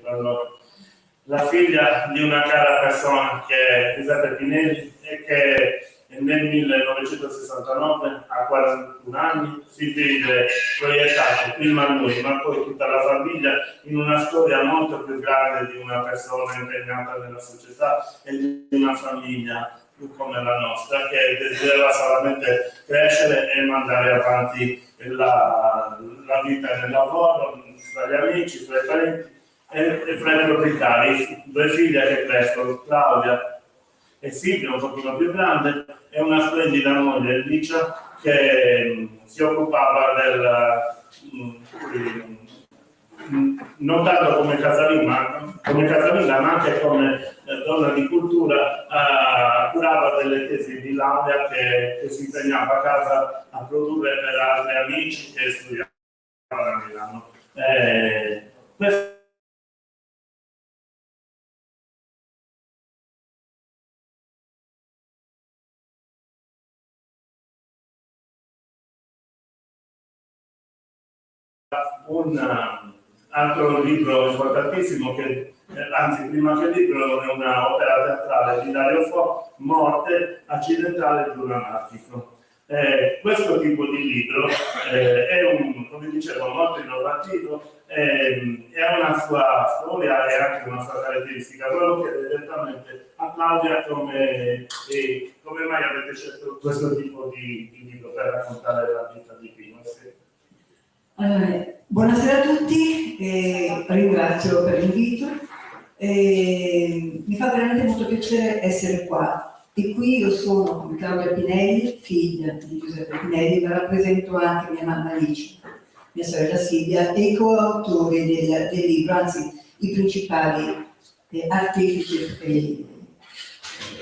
Allora, la figlia di una cara persona che è Giuseppe Pinelli e che nel 1969, a 41 anni, si vede proiettato prima lui ma poi tutta la famiglia in una storia molto più grande di una persona impegnata nella società e di una famiglia come la nostra, che desidera solamente crescere e mandare avanti la vita nel lavoro, fra gli amici, fra i parenti e fra i proprietari. Due figlie che crescono, Claudia e Silvia, un pochino più grande, e una splendida moglie, Licia, che si occupava non tanto come casalinga, ma anche come donna di cultura, curava delle tesi di laurea che si impegnava a casa a produrre per altri amici che studiavano a Milano. Un altro libro importantissimo, che anzi prima che libro è un'opera teatrale di Dario Fo, Morte accidentale di un anarchico. Questo tipo di libro è come dicevo, molto innovativo, è una sua storia e anche una sua caratteristica. Quello che direttamente a Claudia come mai avete scelto questo tipo di libro per raccontare la vita di Pino? Allora, buonasera a tutti, ringrazio per l'invito. Mi fa veramente molto piacere essere qua. E qui io sono come Claudia Pinelli, figlia di Giuseppe Pinelli, ma rappresento anche mia mamma Alice, mia sorella Silvia, e i coautori del libro, anzi i principali artefici e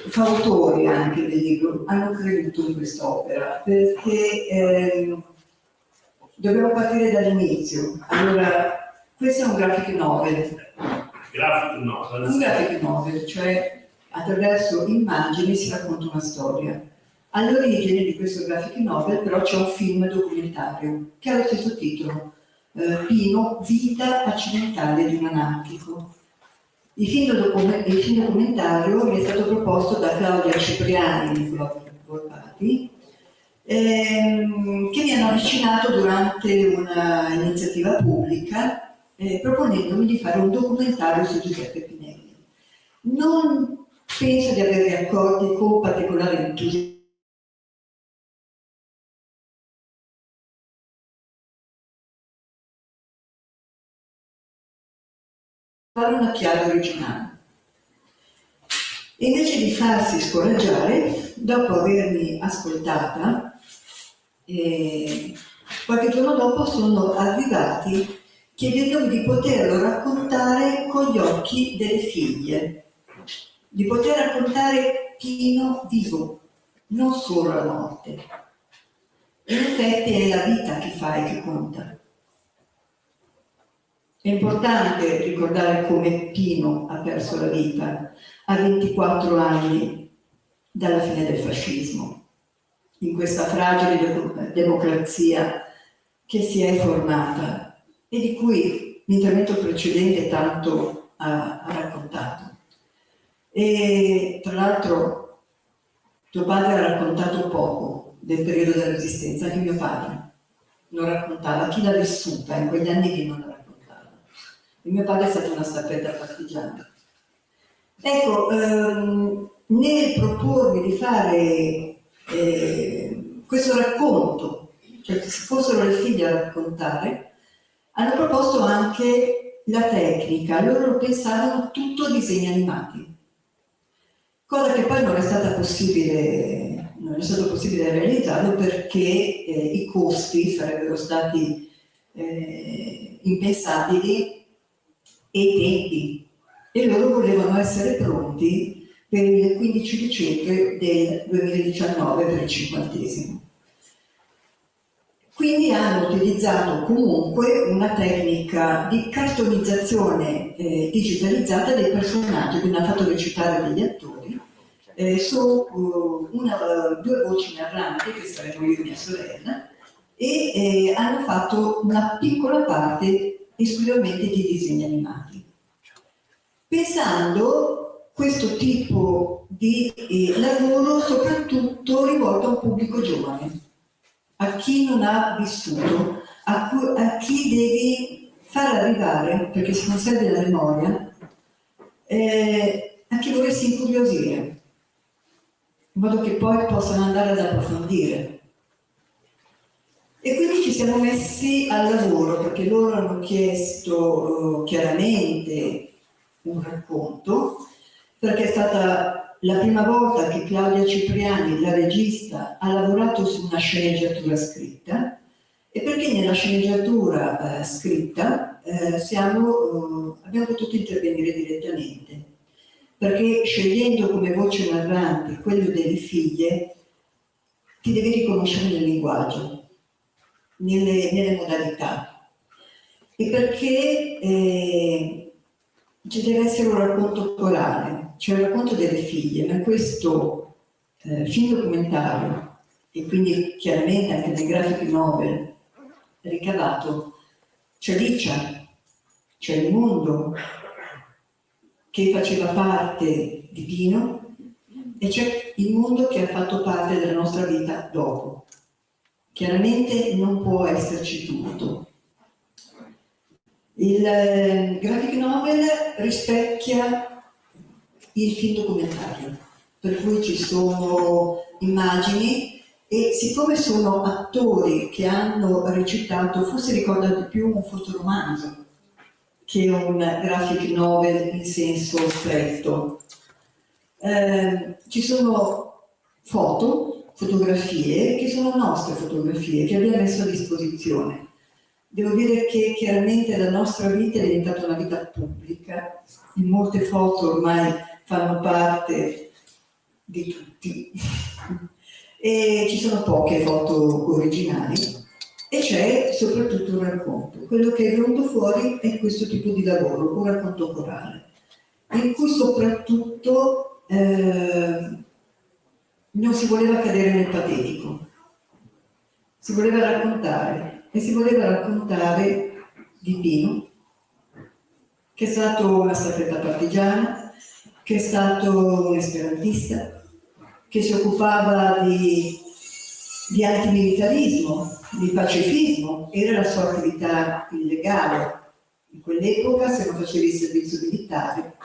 fautori anche del libro hanno creduto in quest'opera, perché dobbiamo partire dall'inizio. Allora, questo è un graphic novel. Un graphic novel, cioè attraverso immagini si racconta una storia. All'origine di questo graphic novel però c'è un film documentario che ha lo stesso titolo, Pino, vita accidentale di un anarchico. Il film documentario mi è stato proposto da Claudia Cipriani e Nicolò Volpati, che mi hanno avvicinato durante un'iniziativa pubblica proponendomi di fare un documentario su Giuseppe Pinelli. Non penso di averli accolti con particolare entusiasmo. Fare una chiave originale. E invece di farsi scoraggiare, dopo avermi ascoltata, qualche giorno dopo sono arrivati chiedendomi di poterlo raccontare con gli occhi delle figlie, di poter raccontare Pino vivo, non solo la morte. E in effetti è la vita che fa e che conta. È importante ricordare come Pino ha perso la vita a 24 anni dalla fine del fascismo, in questa fragile democrazia che si è formata e di cui l'intervento precedente tanto ha raccontato. E tra l'altro tuo padre ha raccontato poco del periodo della Resistenza, anche mio padre non raccontava, chi l'ha vissuta in quegli anni che non la raccontava. E mio padre è stato una staffetta partigiana. Ecco, nel propormi di fare questo racconto, cioè che si fossero le figlie a raccontare, hanno proposto anche la tecnica. Loro pensavano tutto a disegni animati, cosa che poi non è stato possibile realizzarlo perché i costi sarebbero stati impensabili e i tempi, e loro volevano essere pronti per il 15 dicembre del 2019 per il 50°. Quindi hanno utilizzato comunque una tecnica di cartonizzazione digitalizzata dei personaggi, quindi hanno fatto recitare degli attori su due voci narranti, che saremmo io e mia sorella, e hanno fatto una piccola parte esclusivamente di disegni animati. pensando questo tipo di lavoro soprattutto rivolto a un pubblico giovane, a chi non ha vissuto, a chi devi far arrivare, perché si conservi la memoria, a chi vorresti incuriosire, in modo che poi possano andare ad approfondire. E quindi ci siamo messi al lavoro, perché loro hanno chiesto chiaramente un racconto, perché è stata la prima volta che Claudia Cipriani, la regista, ha lavorato su una sceneggiatura scritta, e perché nella sceneggiatura scritta abbiamo potuto intervenire direttamente, perché scegliendo come voce narrante quello delle figlie, ti devi riconoscere nel linguaggio, nelle modalità, e perché ci deve essere un racconto corale, cioè il racconto delle figlie, ma questo film documentario, e quindi chiaramente anche nel graphic novel ricavato, c'è Licia, c'è il mondo che faceva parte di Pino, e c'è il mondo che ha fatto parte della nostra vita dopo. Chiaramente non può esserci tutto. Il graphic novel rispecchia il film documentario, per cui ci sono immagini, e siccome sono attori che hanno recitato, forse ricordate più un fotoromanzo che un graphic novel in senso stretto. Ci sono fotografie che sono nostre fotografie, che abbiamo messo a disposizione. Devo dire che chiaramente la nostra vita è diventata una vita pubblica, in molte foto ormai fanno parte di tutti, e ci sono poche foto originali, e c'è soprattutto un racconto. Quello che è venuto fuori è questo tipo di lavoro, un racconto corale, in cui soprattutto non si voleva cadere nel patetico, si voleva raccontare, e si voleva raccontare di Pino, che è stato una staffetta partigiana, che è stato un esperantista, che si occupava di antimilitarismo, di pacifismo, era la sua attività illegale. In quell'epoca, se non facevi il servizio militare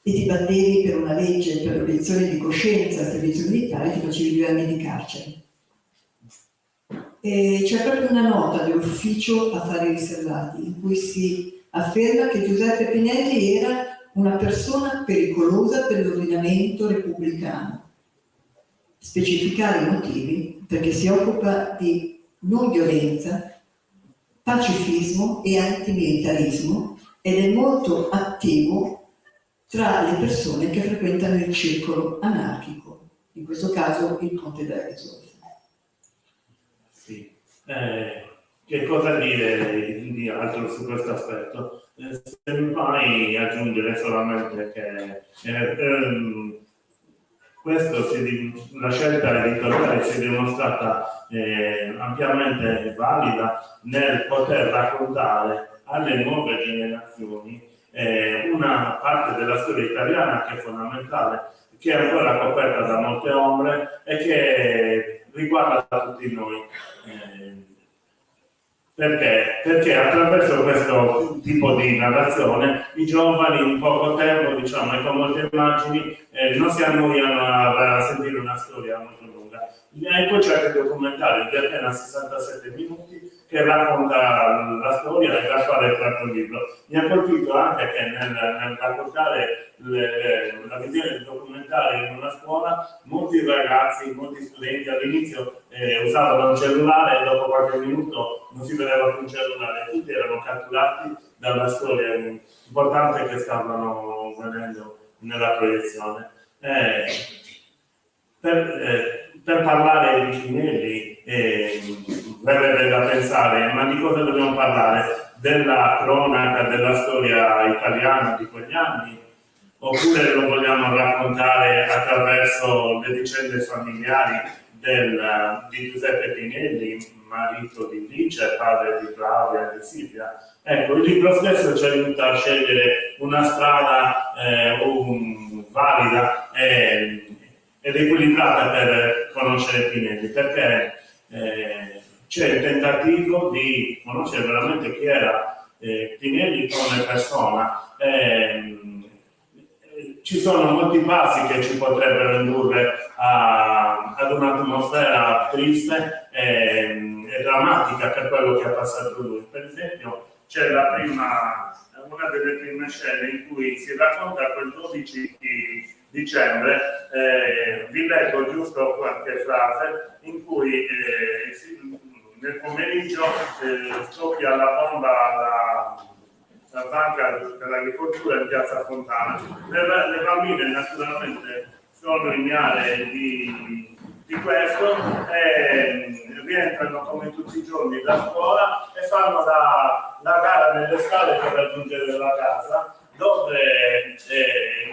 e ti battevi per una legge per l'obiezione di coscienza al servizio militare, ti facevi 2 anni di carcere. E c'è proprio una nota dell'ufficio affari riservati in cui si afferma che Giuseppe Pinelli era una persona pericolosa per l'ordinamento repubblicano. Specificare i motivi, perché si occupa di non violenza, pacifismo e antimilitarismo, ed è molto attivo tra le persone che frequentano il circolo anarchico, in questo caso il Ponte della Risorsa. Sì. Che cosa dire di altro su questo aspetto? Se mi fai aggiungere solamente che la scelta editoriale si è dimostrata ampiamente valida nel poter raccontare alle nuove generazioni una parte della storia italiana che è fondamentale, che è ancora coperta da molte ombre e che riguarda tutti noi. Perché attraverso questo tipo di narrazione i giovani in poco tempo, diciamo, e con molte immagini, non si annoiano a sentire una storia molto lunga. E poi c'è il documentario di appena 67 minuti che racconta la storia e la quale è tratto il libro. Mi ha colpito anche che nel raccontare la visione del documentario in una scuola, molti ragazzi, molti studenti all'inizio usavano il cellulare e dopo qualche minuto non si vedeva più un cellulare, tutti erano catturati dalla storia importante che stavano vedendo nella proiezione. Per parlare di Pinelli verrebbe da pensare, ma di cosa dobbiamo parlare? Della cronaca, della storia italiana di quegli anni? Oppure lo vogliamo raccontare attraverso le vicende familiari di Giuseppe Pinelli, marito di Licia, padre di Claudia e di Silvia. Ecco, il libro stesso ci aiuta a scegliere una strada valida ed equilibrata per conoscere Pinelli, perché c'è il tentativo di conoscere veramente chi era Pinelli come persona. Ci sono molti passi che ci potrebbero indurre ad un'atmosfera triste e drammatica per quello che ha passato lui. Per esempio, c'è una delle prime scene in cui si racconta quel 12 di dicembre, vi leggo giusto qualche frase, in cui nel pomeriggio scoppia la bomba alla banca dell'agricoltura in piazza Fontana. Le bambine naturalmente sono ignare di questo e rientrano come tutti i giorni da scuola e fanno la gara nelle scale per raggiungere la casa, dove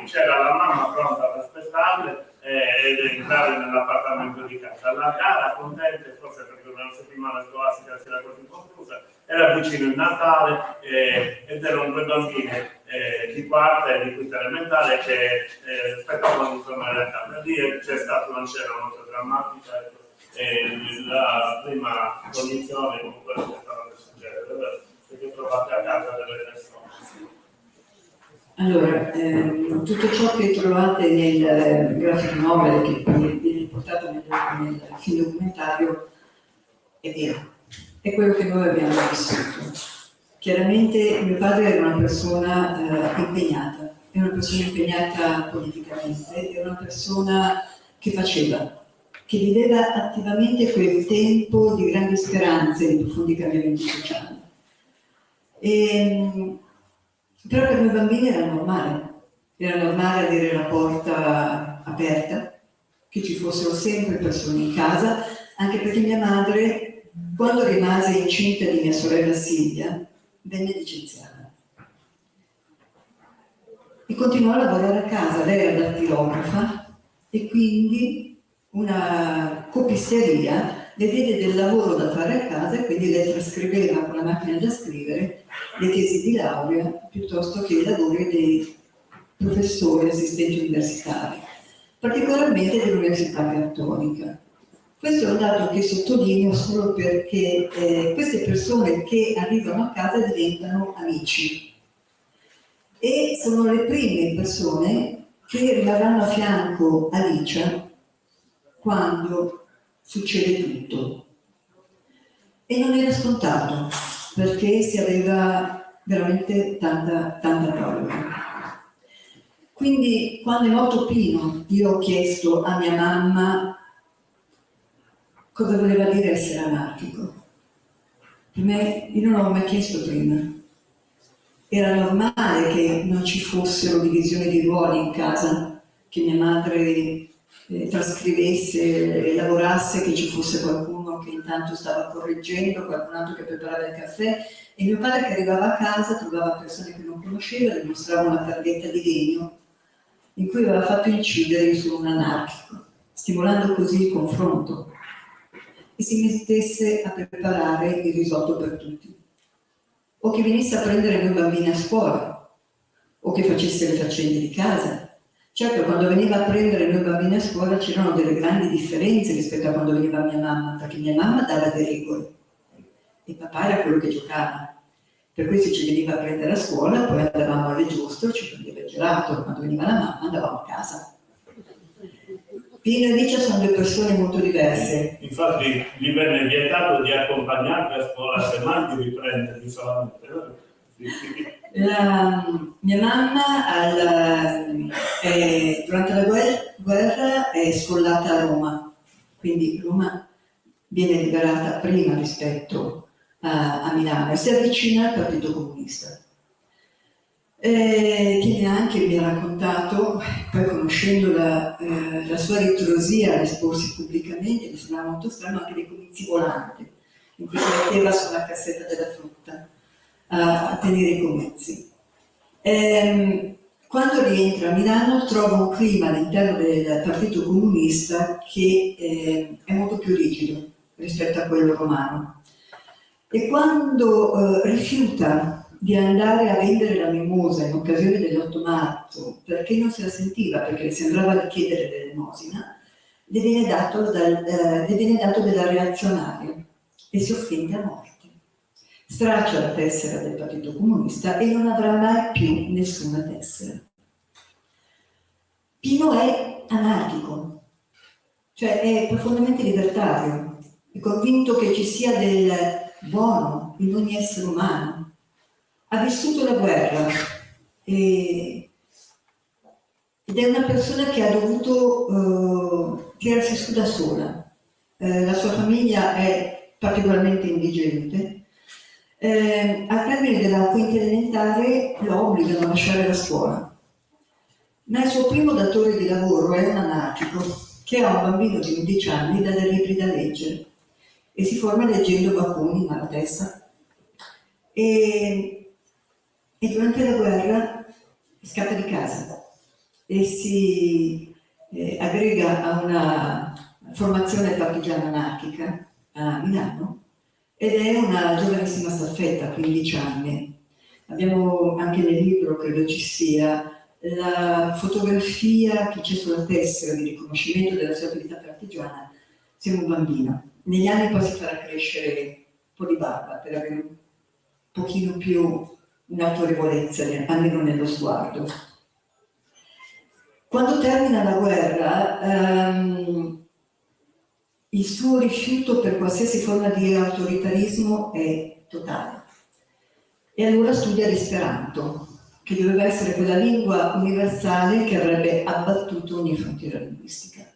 c'era la mamma pronta per aspettarle ed entrare nell'appartamento di casa. La gara, contente, forse perché una settimana scolastica si era quasi conclusa, era vicino il Natale ed erano due bambine di quarta e di quinta elementare che aspettavano di tornare a casa. Lì c'è stata una scena molto drammatica la prima cognizione con quello che stava per succedere, perché trovate a casa delle persone. Allora, tutto ciò che trovate nel graphic novel che viene riportato nel film documentario è vero, è quello che noi abbiamo vissuto. Chiaramente mio padre era una persona impegnata, era una persona impegnata politicamente, era una persona che faceva, che viveva attivamente quel tempo di grandi speranze e di profondi cambiamenti sociali. Però per noi bambini era normale avere la porta aperta, che ci fossero sempre persone in casa, anche perché mia madre, quando rimase incinta di mia sorella Silvia, venne licenziata. E continuò a lavorare a casa, lei era dattilografa e quindi una copisteria le diede del lavoro da fare a casa e quindi lei trascriveva con la macchina da scrivere le tesi di laurea piuttosto che i lavori dei professori assistenti universitari, particolarmente dell'Università Cattolica. Questo è un dato che sottolineo solo perché queste persone che arrivano a casa diventano amici e sono le prime persone che rimarranno a fianco a Licia quando succede tutto. E non era scontato, perché si aveva veramente tanta paura. Quindi, quando è morto Pino, io ho chiesto a mia mamma cosa voleva dire essere anarchico. Per me, io non l'ho mai chiesto prima. Era normale che non ci fossero divisioni di ruoli in casa, che mia madre trascrivesse e lavorasse, che ci fosse qualcuno che intanto stava correggendo, qualcun altro che preparava il caffè, e mio padre che arrivava a casa trovava persone che non conosceva, le mostrava una targhetta di legno in cui aveva fatto incidere io sono un anarchico, stimolando così il confronto, e si mettesse a preparare il risotto per tutti, o che venisse a prendere noi bambini a scuola, o che facesse le faccende di casa. Certo, quando veniva a prendere noi bambini a scuola c'erano delle grandi differenze rispetto a quando veniva mia mamma, perché mia mamma dava delle regole e papà era quello che giocava. Per cui se ci veniva a prendere a scuola, poi andavamo alle giostre, ci prendeva il gelato, quando veniva la mamma andavamo a casa. Pino e Licia sono due persone molto diverse. Infatti gli venne vietato di accompagnarmi a scuola se mai di riprendermi solamente. Mia mamma durante la guerra è sfollata a Roma, quindi Roma viene liberata prima rispetto a Milano e si avvicina al Partito Comunista. Che neanche mi ha raccontato, poi conoscendo la sua ritrosia a esporsi pubblicamente, mi sembrava molto strano, anche dei comizi volanti, in cui si metteva sulla cassetta della frutta a tenere i comizi. Quando rientra a Milano trova un clima all'interno del Partito Comunista che è molto più rigido rispetto a quello romano. E quando rifiuta di andare a vendere la mimosa in occasione dell'8 marzo, perché non se la sentiva, perché le sembrava di chiedere dell'elemosina, le viene dato della reazionaria e si offende a morte. Straccia la tessera del Partito Comunista e non avrà mai più nessuna tessera. Pino è anarchico, cioè è profondamente libertario, è convinto che ci sia del buono in ogni essere umano. Ha vissuto la guerra ed è una persona che ha dovuto tirarsi su da sola. La sua famiglia è particolarmente indigente. Al termine della quinta elementare lo obbligano a lasciare la scuola, ma il suo primo datore di lavoro è un anarchico che ha un bambino di 11 anni da dei libri da leggere e si forma leggendo Bakunin alla testa e durante la guerra scappa di casa e si aggrega a una formazione partigiana anarchica a Milano ed è una giovanissima staffetta, 15 anni. Abbiamo anche nel libro, credo ci sia, la fotografia che c'è sulla tessera di riconoscimento della sua attività partigiana. Siamo un bambino. Negli anni poi si farà crescere un po' di barba per avere un pochino più un'autorevolezza, almeno nello sguardo. Quando termina la guerra, il suo rifiuto per qualsiasi forma di autoritarismo è totale. E allora studia l'esperanto, che doveva essere quella lingua universale che avrebbe abbattuto ogni frontiera linguistica.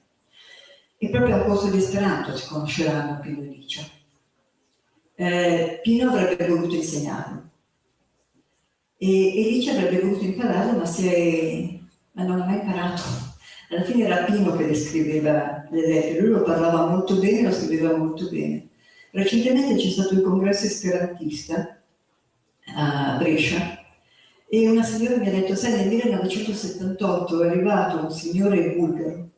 E proprio a corso di esperanto si conosceranno Pino e Licia. Pino avrebbe voluto insegnarlo e Licia avrebbe voluto impararlo, ma non ha mai imparato. Alla fine era Pino che le scriveva le lettere, lui lo parlava molto bene, lo scriveva molto bene. Recentemente c'è stato il congresso esperantista a Brescia e una signora mi ha detto: sai, nel 1978 è arrivato un signore bulgaro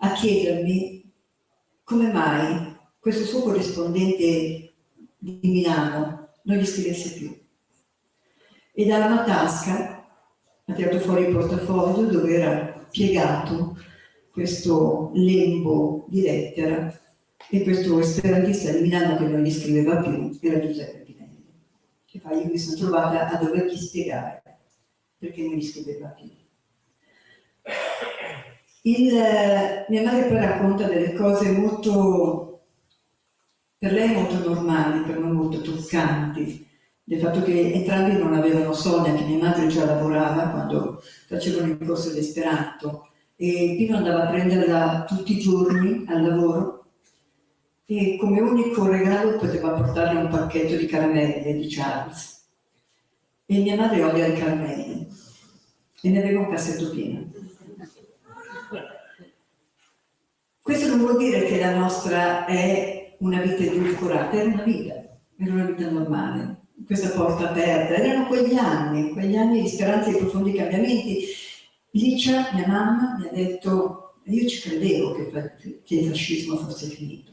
a chiedermi come mai questo suo corrispondente di Milano non gli scrivesse più. E dalla una tasca ha tirato fuori il portafoglio dove era piegato questo lembo di lettera e questo esperantista di Milano che non gli scriveva più era Giuseppe Pinelli. E poi io mi sono trovata a dovergli spiegare perché non gli scriveva più. Mia madre poi racconta delle cose molto, per lei molto normali, per noi molto toccanti, del fatto che entrambi non avevano soldi, anche mia madre già lavorava quando facevano il corso di Esperanto e Pino andava a prenderla tutti i giorni al lavoro e come unico regalo poteva portarle un pacchetto di caramelle di Charles. E mia madre odia le caramelle e ne aveva un cassetto pieno. Questo non vuol dire che la nostra è una vita edulcorata, era una vita normale. Questa porta aperta, erano quegli anni di speranza e di profondi cambiamenti. Licia, mia mamma, mi ha detto: io ci credevo che il fascismo fosse finito.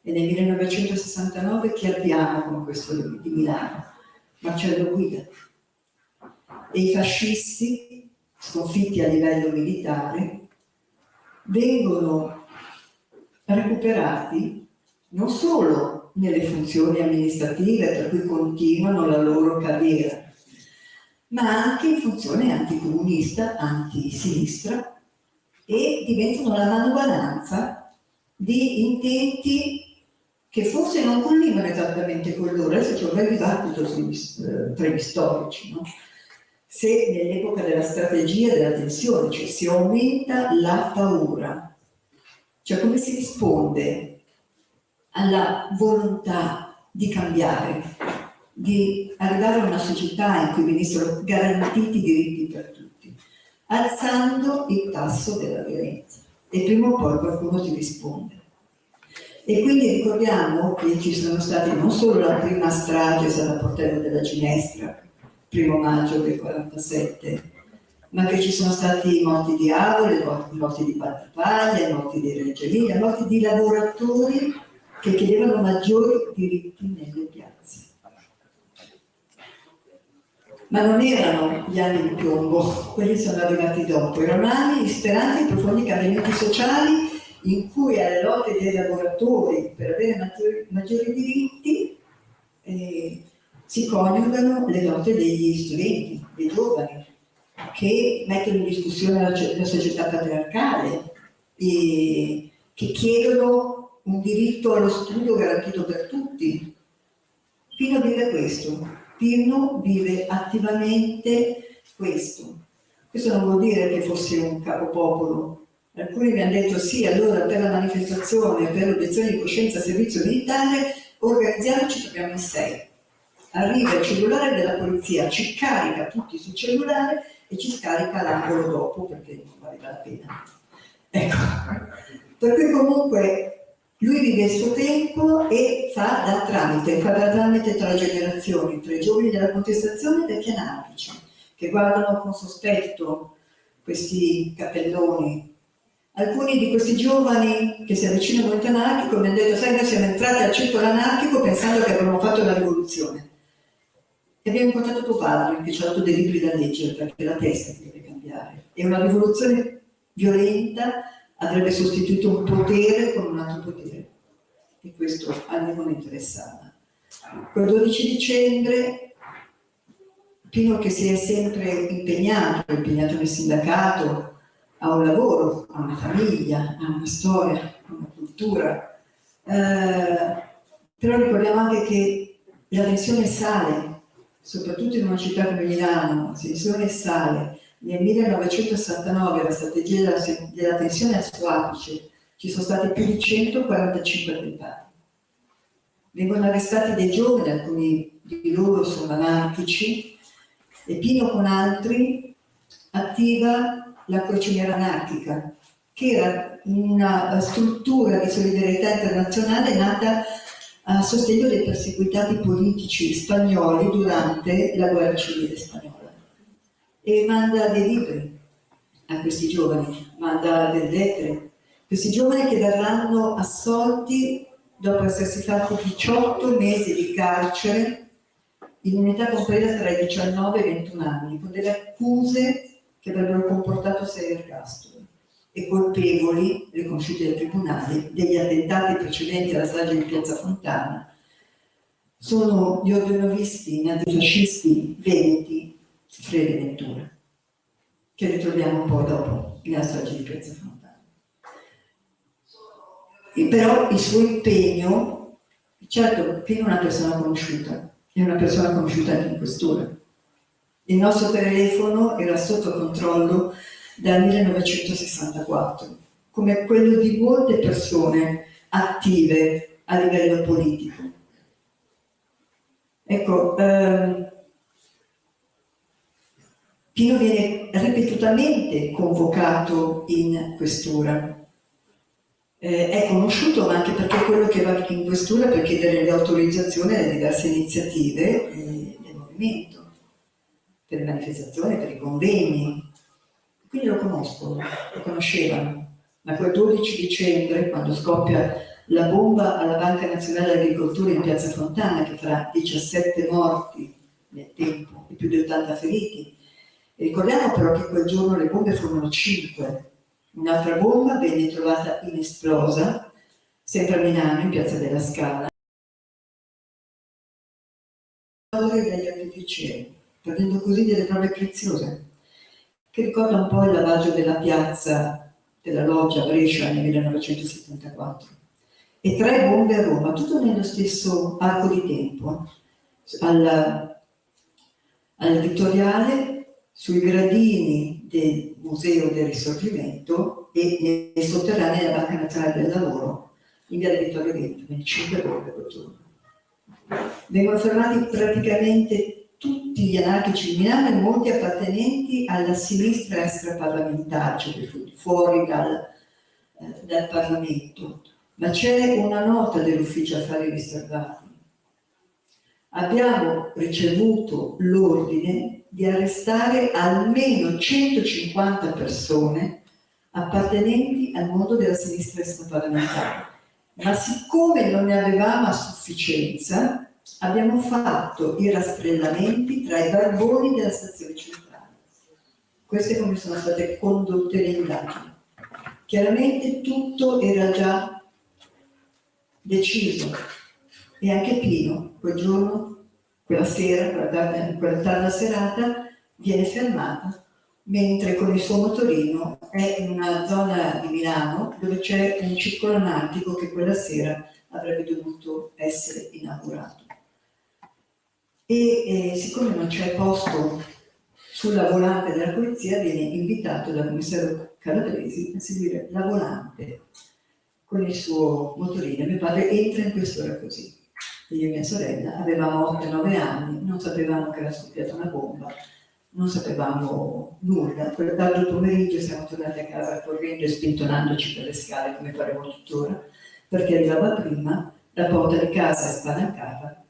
E nel 1969 chi abbiamo con questo di Milano? Marcello Guida. E i fascisti, sconfitti a livello militare, vengono recuperati non solo nelle funzioni amministrative per cui continuano la loro carriera, ma anche in funzione anticomunista, antisinistra, e diventano la manovalanza di intenti che forse non collimano esattamente con loro. Adesso c'è un bel dibattito tra gli storici, no? Se nell'epoca della strategia della tensione, cioè si aumenta la paura, cioè come si risponde alla volontà di cambiare, di arrivare a una società in cui venissero garantiti i diritti per tutti, alzando il tasso della violenza. E prima o poi qualcuno ti risponde. E quindi ricordiamo che ci sono stati non solo la prima strage stata a Portello della Ginestra, 1° maggio del 47, ma che ci sono stati i morti di Avola, i morti di Battipaglia, i morti di Reggio Emilia, i morti di lavoratori che chiedevano maggiori diritti nelle piazze. Ma non erano gli anni di piombo, quelli sono arrivati dopo, erano anni di speranza di profondi cambiamenti sociali in cui alle lotte dei lavoratori per avere maggiori diritti si coniugano le lotte degli studenti, dei giovani, che mettono in discussione la società patriarcale e che chiedono un diritto allo studio garantito per tutti. Pino vive questo. Pino vive attivamente questo. Questo non vuol dire che fosse un capopopolo. Alcuni mi hanno detto sì, allora per la manifestazione, per l'obiezione di coscienza a servizio militare, organizziamoci, troviamo in 6. Arriva il cellulare della polizia, ci carica tutti sul cellulare e ci scarica l'angolo dopo perché non valeva la pena. Ecco, per cui comunque lui vive il suo tempo e fa da tramite tra le generazioni, tra i giovani della contestazione e i vecchi anarchici, che guardano con sospetto questi cappelloni. Alcuni di questi giovani che si avvicinano al movimento anarchico mi hanno detto: sai, noi siamo entrati al circolo anarchico pensando che avremmo fatto la rivoluzione. E abbiamo incontrato tuo padre, che ci ha dato dei libri da leggere, perché la testa deve cambiare. E una rivoluzione violenta avrebbe sostituito un potere con un altro potere. E questo a noi non interessava. Quel 12 dicembre, Pino, che si è sempre impegnato nel sindacato, ha un lavoro, ha una famiglia, ha una storia, ha una cultura. Però ricordiamo anche che la tensione sale, soprattutto in una città come Milano, la tensione sale. Nel 1969, la strategia della tensione al suo apice, ci sono stati più di 145 attentati. Vengono arrestati dei giovani, alcuni di loro sono anarchici, e Pino con altri attiva la Crociniera Anarchica, che era una struttura di solidarietà internazionale nata a sostegno dei perseguitati politici spagnoli durante la guerra civile spagnola. E manda dei libri a questi giovani, manda delle lettere. Questi giovani che verranno assolti dopo essersi fatti 18 mesi di carcere in un'età compresa tra i 19 e i 21 anni, con delle accuse che avrebbero comportato 6 ergastoli e colpevoli, riconosciuti dai tribunali, degli attentati precedenti alla strage di Piazza Fontana. Sono gli ordinovisti nazifascisti veneti Frede Ventura, che ritroviamo poi dopo nella strage di Piazza Fontana. E però il suo impegno, certo, Pino è una persona conosciuta, è una persona conosciuta anche in questura. Il nostro telefono era sotto controllo dal 1964, come quello di molte persone attive a livello politico. Ecco, Pino viene ripetutamente convocato in questura. È conosciuto anche perché è quello che va in questura per chiedere le autorizzazioni alle diverse iniziative del movimento, per le manifestazioni, per i convegni. Quindi lo conoscono, lo conoscevano. Ma quel 12 dicembre, quando scoppia la bomba alla Banca Nazionale dell'Agricoltura in Piazza Fontana, che farà 17 morti nel tempo e più di 80 feriti, e ricordiamo però che quel giorno le bombe furono 5. Un'altra bomba venne trovata inesplosa, sempre a Milano, in Piazza della Scala, dagli artificieri, perdendo così delle prove preziose, che ricorda un po' il lavaggio della piazza della Loggia a Brescia nel 1974. E 3 bombe a Roma, tutto nello stesso arco di tempo, al Vittoriale, sui gradini del Museo del Risorgimento e nei sotterranei della Banca Nazionale del Lavoro, in via del Vittorio Veneto, quindi 5 bombe quel giorno. Vengono fermati praticamente tutti gli anarchici di Milano e molti appartenenti alla sinistra extraparlamentare, cioè fuori dal Parlamento. Ma c'è una nota dell'Ufficio Affari Riservati. Abbiamo ricevuto l'ordine di arrestare almeno 150 persone appartenenti al mondo della sinistra extraparlamentare. Ma siccome non ne avevamo a sufficienza, abbiamo fatto i rastrellamenti tra i barboni della stazione centrale. Queste come sono state condotte le indagini. Chiaramente tutto era già deciso e anche Pino quel giorno, quella sera, quella tarda serata, viene fermato mentre con il suo motorino è in una zona di Milano dove c'è un circolo nautico che quella sera avrebbe dovuto essere inaugurato. E siccome non c'è posto sulla volante della polizia, viene invitato dal commissario Calabresi a seguire la volante con il suo motorino. Mio padre entra in quest'ora così. Io e mia sorella avevamo 8-9 anni, non sapevamo che era scoppiata una bomba, non sapevamo nulla. Quel tardo pomeriggio siamo tornati a casa correndo e spintonandoci per le scale come faremo tuttora, perché arrivava prima, la porta di casa è spalancata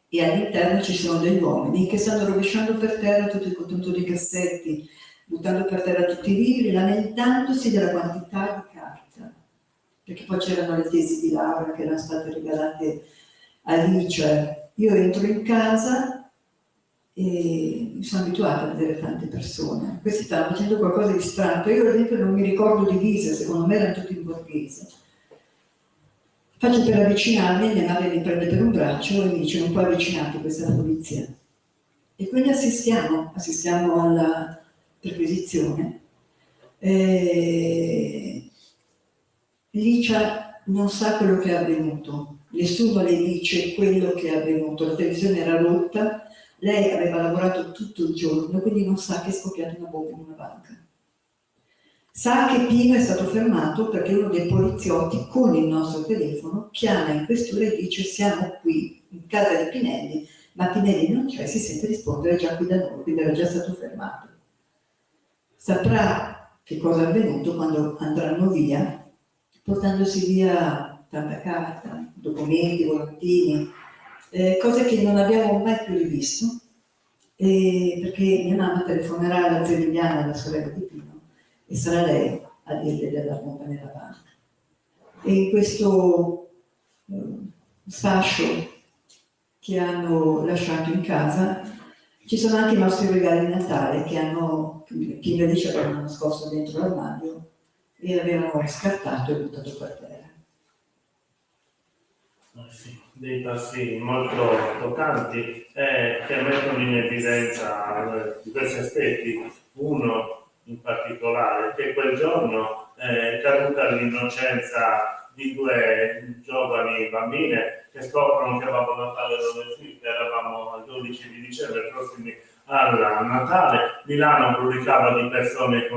e all'interno ci sono degli uomini che stanno rovesciando per terra tutti i contenitori di cassetti, buttando per terra tutti i libri, lamentandosi della quantità di carta, perché poi c'erano le tesi di laurea che erano state regalate a Licia. Io entro in casa e mi sono abituata a vedere tante persone. Questi stavano facendo qualcosa di strano. Io ad esempio non mi ricordo divise, secondo me erano tutti in borghese. Faccio per avvicinarmi, mia madre mi prende per un braccio e mi dice: non puoi avvicinarti, questa è la polizia. E quindi assistiamo alla perquisizione. Licia non sa quello che è avvenuto, nessuno le dice quello che è avvenuto, la televisione era rotta, lei aveva lavorato tutto il giorno, quindi non sa che è scoppiata una bomba in una banca. Sa che Pino è stato fermato perché uno dei poliziotti con il nostro telefono chiama in questura e dice: siamo qui in casa di Pinelli, ma Pinelli non c'è, si sente rispondere già qui da noi, quindi era già stato fermato. Saprà che cosa è avvenuto quando andranno via, portandosi via tanta carta, documenti, volantini, cose che non abbiamo mai più rivisto, perché mia mamma telefonerà alla zia Liliana, la sorella di Pino, e sarà lei a dirle della bomba nella banca. E in questo fascio che hanno lasciato in casa ci sono anche i nostri regali di Natale che Pino e Licia avevano nascosto dentro l'armadio e avevano scartato e buttato per terra. Sì, dei passi molto toccanti che mettono in evidenza diversi aspetti. Uno in particolare, che quel giorno è caduta l'innocenza di due giovani bambine che scoprono che Babbo Natale non esiste. Eravamo al 12 di dicembre, prossimi al Natale. Milano brulicava di persone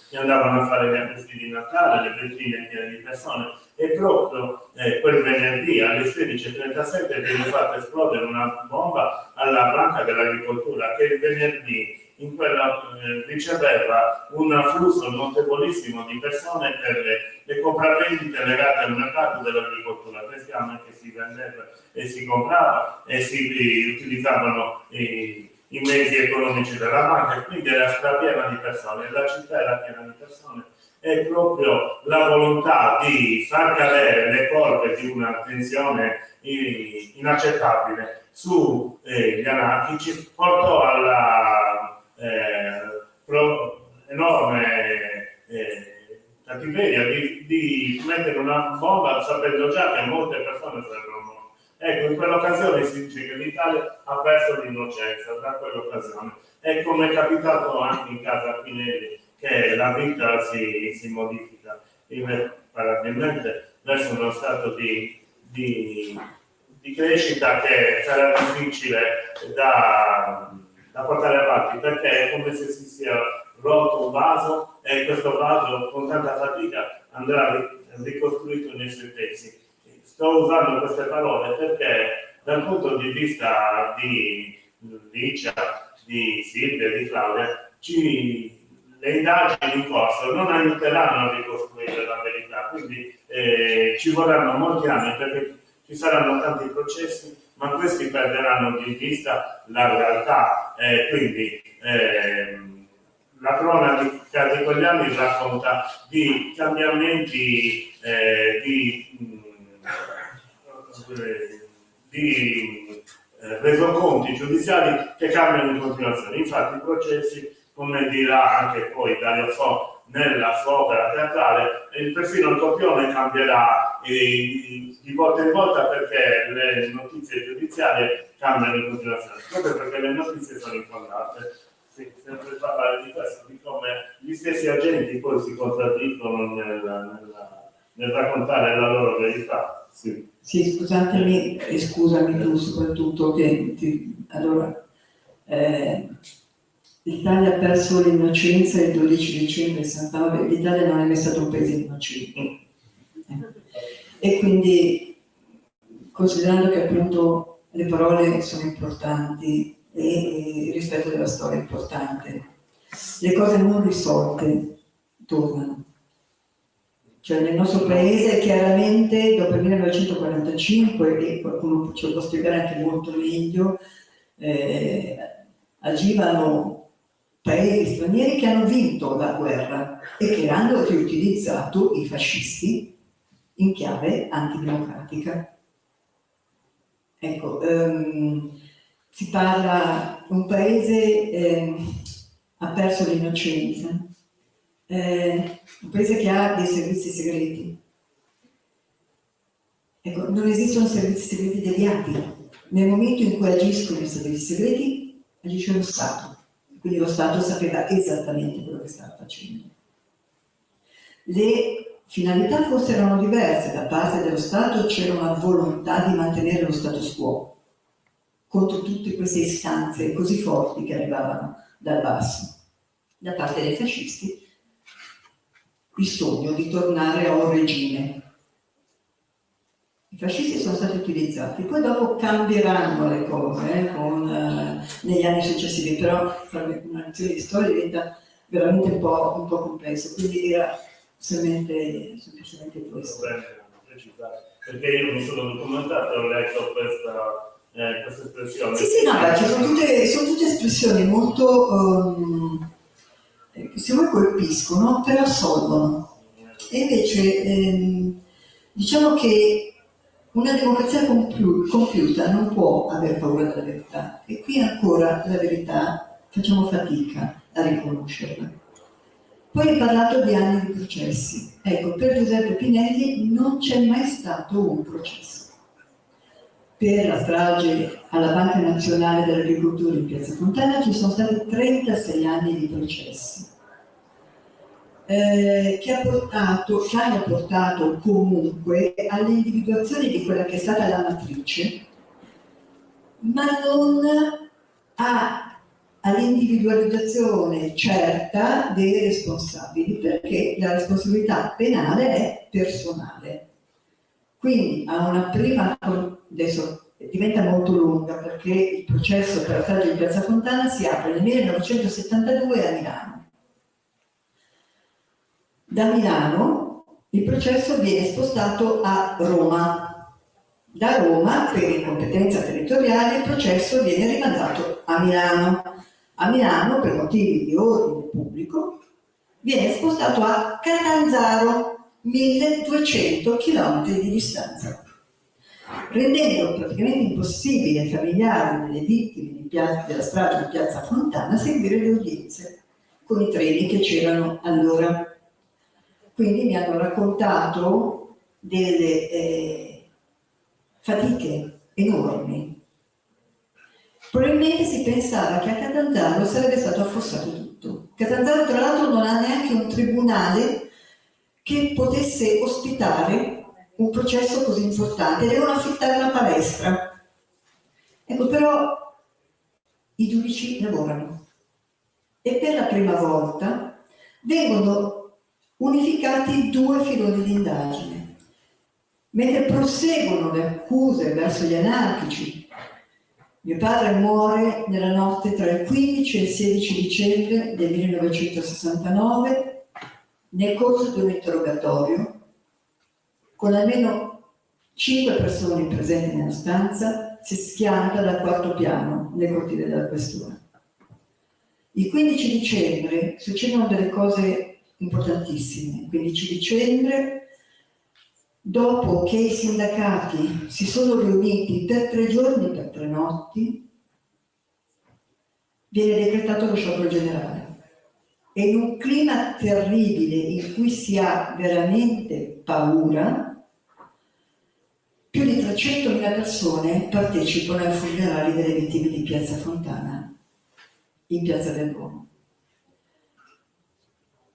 che andavano a fare gli acquisti di Natale, le vetrine piene di persone, e proprio quel venerdì alle 16:37 viene fatta esplodere una bomba alla Banca dell'Agricoltura, che il venerdì in quella riceveva un afflusso notevolissimo di persone per le compravendite legate al mercato dell'agricoltura, bestiame che si vendeva e si comprava e si utilizzavano i mezzi economici della banca, e quindi era strapiena di persone, la città era piena di persone. È proprio la volontà di far cadere le colpe di una tensione inaccettabile sugli anarchici portò alla enorme cattiveria di mettere una bomba sapendo già che molte persone sarebbero morte. Ecco, in quell'occasione si dice che l'Italia ha perso l'innocenza da quell'occasione. E come è capitato anche in casa Pinelli, che la vita si modifica irreparabilmente verso uno stato di crescita che sarà difficile da portare avanti, perché è come se si sia rotto un vaso e questo vaso con tanta fatica andrà ricostruito nei suoi pezzi. Sto usando queste parole perché dal punto di vista di Licia, di Silvia, di Claudia, le indagini in corso non aiuteranno a ricostruire la verità, quindi ci vorranno molti anni perché ci saranno tanti processi, ma questi perderanno di vista la realtà. Quindi la cronaca di quegli anni racconta di cambiamenti di resoconti giudiziari che cambiano in continuazione. Infatti i processi, come dirà anche poi Dario Fo nella sua opera teatrale, persino il copione cambierà di volta in volta perché le notizie giudiziarie cambiano in continuazione, proprio perché le notizie sono infondate. Sì, sempre parlare di questo, di come gli stessi agenti poi si contraddicono nel raccontare la loro verità. Sì. Sì, scusatemi e scusami tu soprattutto che allora l'Italia ha perso l'innocenza il 12 dicembre 69, l'Italia non è mai stato un paese innocente. E quindi, considerando che appunto le parole sono importanti e il rispetto della storia è importante, le cose non risolte tornano. Cioè nel nostro paese chiaramente dopo il 1945, e qualcuno ce lo può spiegare anche molto meglio, agivano paesi stranieri che hanno vinto la guerra e che hanno riutilizzato i fascisti in chiave antidemocratica. Ecco, si parla, un paese ha perso l'innocenza, un paese che ha dei servizi segreti. Ecco, non esistono servizi segreti deviati. Nel momento in cui agiscono i servizi segreti, agisce lo Stato. Quindi lo Stato sapeva esattamente quello che stava facendo. Le finalità forse erano diverse, da parte dello Stato c'era una volontà di mantenere lo status quo contro tutte queste istanze così forti che arrivavano dal basso. Da parte dei fascisti il sogno di tornare a un regime. I fascisti sono stati utilizzati, poi dopo cambieranno le cose negli anni successivi, però fare una lezione di storia diventa veramente un po' complesso, quindi era semplicemente questo. Perché io mi sono documentato e ho letto questa espressione. Sì, no, beh, sono tutte espressioni molto, se vuoi colpiscono, però assolvono. E invece diciamo che una democrazia compiuta non può aver paura della verità, e qui ancora la verità facciamo fatica a riconoscerla. Poi hai parlato di anni di processi. Ecco, per Giuseppe Pinelli non c'è mai stato un processo. Per la strage alla Banca Nazionale dell'Agricoltura in Piazza Fontana ci sono stati 36 anni di processi. Che hanno portato comunque all'individuazione di quella che è stata la matrice, ma non all'individualizzazione certa dei responsabili, perché la responsabilità penale è personale. Quindi a una prima, adesso diventa molto lunga perché il processo per la strage di Piazza Fontana si apre nel 1972 a Milano. Da Milano il processo viene spostato a Roma. Da Roma, per incompetenza territoriale, il processo viene rimandato a Milano. A Milano, per motivi di ordine pubblico, viene spostato a Catanzaro, 1200 km di distanza, rendendo praticamente impossibile ai familiari delle vittime della strage di Piazza Fontana seguire le udienze con i treni che c'erano allora. Quindi mi hanno raccontato delle fatiche enormi. Probabilmente si pensava che a Catanzaro sarebbe stato affossato tutto. Catanzaro, tra l'altro, non ha neanche un tribunale che potesse ospitare un processo così importante, devono affittare una palestra. Ecco, però i giudici lavorano e per la prima volta vengono unificati due filoni di indagine. Mentre proseguono le accuse verso gli anarchici, mio padre muore nella notte tra il 15 e il 16 dicembre del 1969 nel corso di un interrogatorio con almeno 5 persone presenti nella stanza, si schianta dal quarto piano nel cortile della questura. Il 15 dicembre succedono delle cose importantissime. Il 15 dicembre, dopo che i sindacati si sono riuniti per 3 giorni e per 3 notti, viene decretato lo sciopero generale. E in un clima terribile in cui si ha veramente paura, più di 300.000 persone partecipano ai funerali delle vittime di Piazza Fontana, in Piazza del Duomo.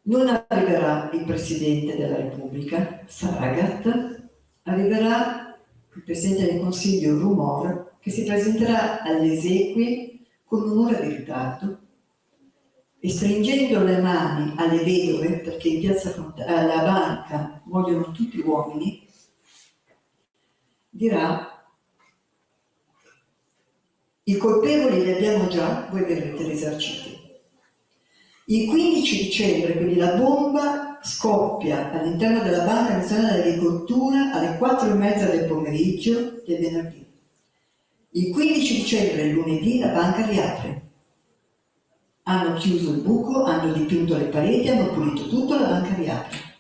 Non arriverà il Presidente della Repubblica, Saragat, arriverà il Presidente del Consiglio Rumor, che si presenterà alle esequie con un'ora di ritardo e stringendo le mani alle vedove, perché in Piazza Fontana, alla banca, muoiono tutti uomini, dirà: i colpevoli li abbiamo già, voi verrete risarciti. Il 15 dicembre, quindi la bomba scoppia all'interno della Banca Nazionale dell'Agricoltura alle 4:30 del pomeriggio del venerdì. Il 15 dicembre, il lunedì, la banca riapre. Hanno chiuso il buco, hanno dipinto le pareti, hanno pulito tutto, la banca riapre.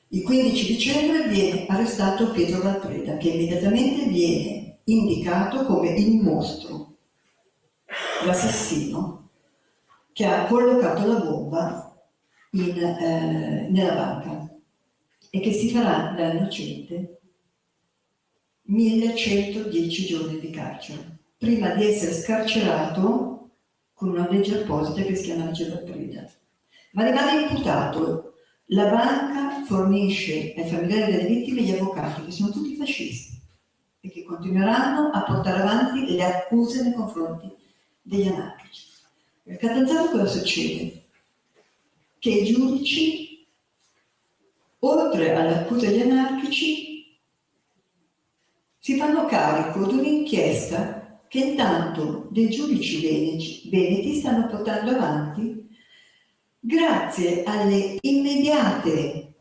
Il 15 dicembre viene arrestato Pietro Valpreda, che immediatamente viene indicato come il mostro, l'assassino che ha collocato la bomba nella banca e che si farà da innocente 1110 giorni di carcere, prima di essere scarcerato con una legge apposita che si chiama legge Valpreda. Ma rimane imputato. La banca fornisce ai familiari delle vittime gli avvocati, che sono tutti fascisti e che continueranno a portare avanti le accuse nei confronti degli anarchici. A Catanzaro cosa succede? Che i giudici, oltre all'accusa degli anarchici, si fanno carico di un'inchiesta che intanto dei giudici veneti stanno portando avanti grazie alle immediate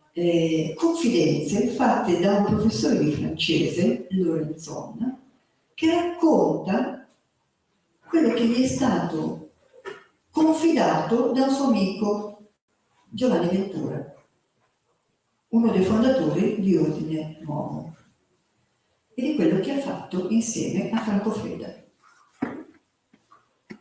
confidenze fatte da un professore di francese, Lorenzon, che racconta quello che gli è stato confidato da un suo amico Giovanni Ventura, uno dei fondatori di Ordine Nuovo, e di quello che ha fatto insieme a Franco Freda.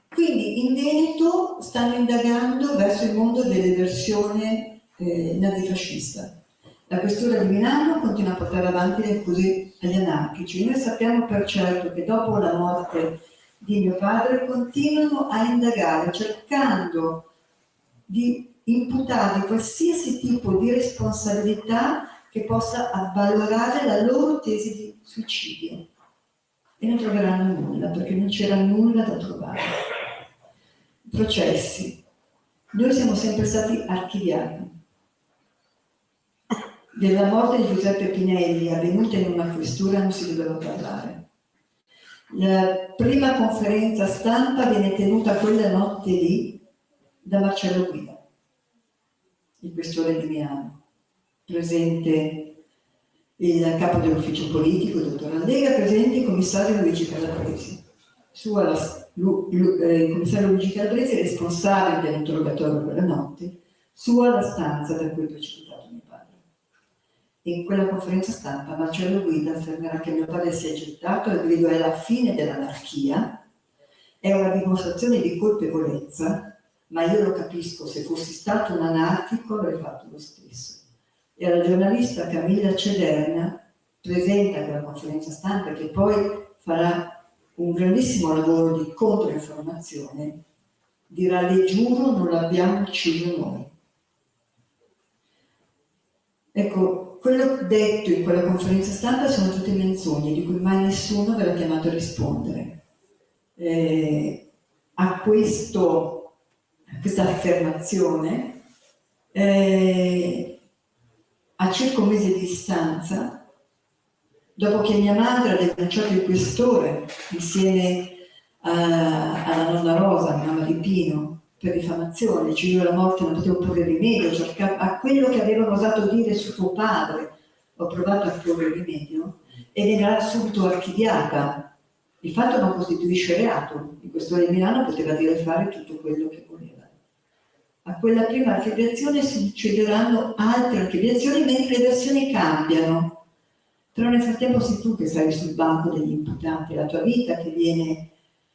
Quindi in Veneto stanno indagando verso il mondo dell'eversione nazifascista. La questura di Milano continua a portare avanti le accuse agli anarchici. Noi sappiamo per certo che dopo la morte di mio padre continuano a indagare cercando di imputargli qualsiasi tipo di responsabilità che possa avvalorare la loro tesi di suicidio. E non troveranno nulla, perché non c'era nulla da trovare. Processi. Noi siamo sempre stati archiviati. Della morte di Giuseppe Pinelli avvenuta in una questura non si doveva parlare. La prima conferenza stampa viene tenuta quella notte lì da Marcello Guida, il questore di Milano, presente il capo dell'ufficio politico, il dottor Allega, presente il commissario Luigi Calabresi. Il commissario Luigi Calabresi è responsabile dell'interrogatorio quella notte, sua la stanza da cui è precipitato mio padre. In quella conferenza stampa Marcello Guida affermerà che mio padre si è gettato e il grido è la fine dell'anarchia, è una dimostrazione di colpevolezza, ma io lo capisco, se fossi stato un anarchico avrei fatto lo stesso. E alla giornalista Camilla Cederna, presente a quella conferenza stampa, che poi farà un grandissimo lavoro di controinformazione, dirà: le giuro, non l'abbiamo ucciso noi. Ecco, quello detto in quella conferenza stampa sono tutte menzogne di cui mai nessuno verrà chiamato a rispondere. A questa affermazione, a circa un mese di distanza, dopo che mia madre ha denunciato il questore insieme alla nonna Rosa, mia mamma di Pino, per diffamazione, dicevo la morte non potevo porre rimedio, a quello che avevano osato dire su tuo padre ho provato a porre rimedio, e verrà subito archiviata. Il fatto non costituisce reato, il questore di Milano poteva dire e fare tutto quello che voleva. A quella prima archiviazione succederanno altre archiviazioni mentre le versioni cambiano. Però nel frattempo sei tu che stai sul banco degli imputati, è la tua vita che viene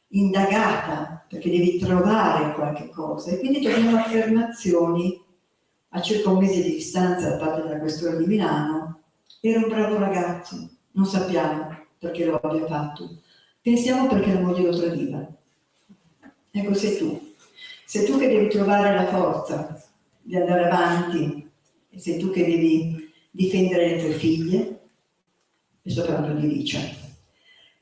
indagata perché devi trovare qualche cosa e quindi troviamo affermazioni a circa un mese di distanza da parte della questura di Milano. Era un bravo ragazzo, non sappiamo perché lo abbia fatto, pensiamo perché la moglie lo tradiva. Ecco, sei tu che devi trovare la forza di andare avanti e sei tu che devi difendere le tue figlie, e sto parlando di Licia,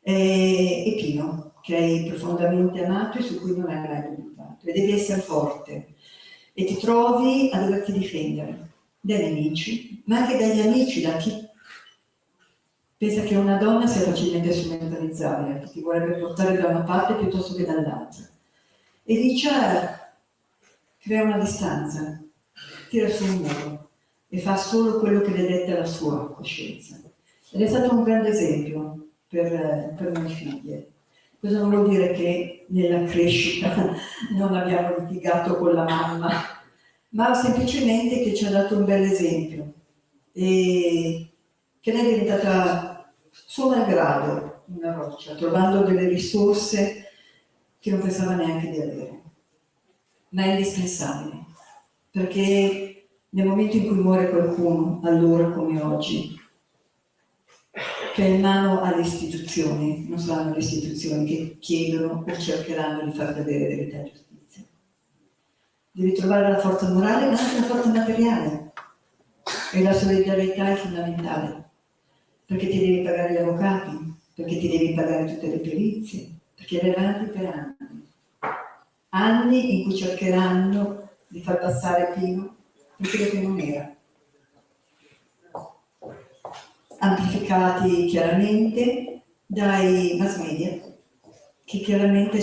e Pino, che hai profondamente amato e su cui non hai mai dubitato, e devi essere forte e ti trovi a doverti difendere dai nemici, ma anche dagli amici, da chi pensa che una donna sia facilmente strumentalizzabile, che ti vorrebbe portare da una parte piuttosto che dall'altra. E Licia crea una distanza, tira su un muro e fa solo quello che le detta la sua coscienza. Ed è stato un grande esempio per noi figlie. Questo non vuol dire che nella crescita non abbiamo litigato con la mamma, ma semplicemente che ci ha dato un bel esempio e che lei è diventata suo malgrado una roccia, trovando delle risorse che non pensava neanche di avere, ma è indispensabile, perché nel momento in cui muore qualcuno, allora come oggi, che è in mano alle istituzioni, non saranno le istituzioni che chiedono o cercheranno di far vedere verità e giustizia. Devi trovare la forza morale, ma anche la forza materiale. E la solidarietà è fondamentale, perché ti devi pagare gli avvocati, perché ti devi pagare tutte le perizie, perché verranno per anni. Anni in cui cercheranno di far passare Pino per quello che non era. Amplificati chiaramente dai mass media, che chiaramente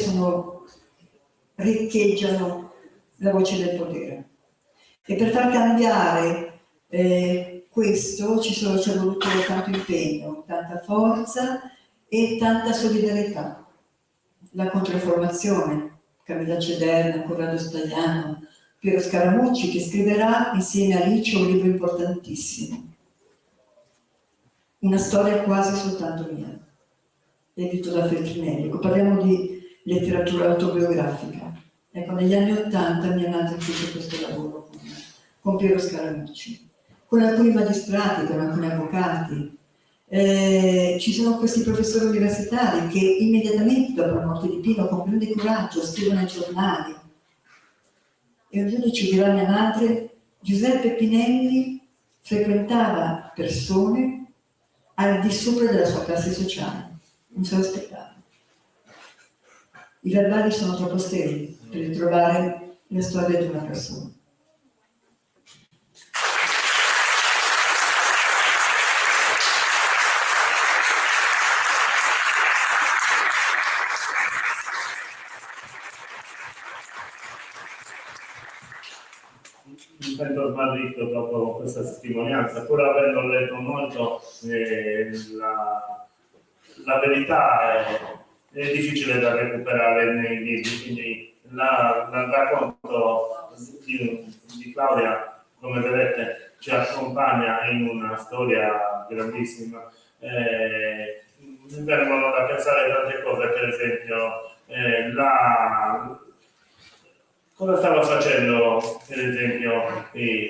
riccheggiano la voce del potere. E per far cambiare questo ci è voluto tanto impegno, tanta forza e tanta solidarietà. La Controinformazione, Camilla Cederna, Corrado Stagliano, Piero Scaramucci, che scriverà insieme a Licia un libro importantissimo. Una storia quasi soltanto mia, edito da Feltrinelli. Ecco, parliamo di letteratura autobiografica. Ecco, negli anni '80 mia madre fece questo lavoro con Piero Scaramucci, con alcuni magistrati, con alcuni avvocati. Ci sono questi professori universitari che immediatamente dopo la morte di Pino, con grande coraggio, scrivono ai giornali. E un giorno ci dirà mia madre, Giuseppe Pinelli frequentava persone al di sopra della sua classe sociale, non se lo aspettava. I verbali sono troppo sterili per ritrovare la storia di una persona. Mi sento smarrito dopo questa testimonianza, pur avendo letto molto, la verità è difficile da recuperare nei libri, quindi il racconto di Claudia, come vedete, ci accompagna in una storia grandissima. Mi vengono da pensare tante cose, per esempio cosa stava facendo, per esempio,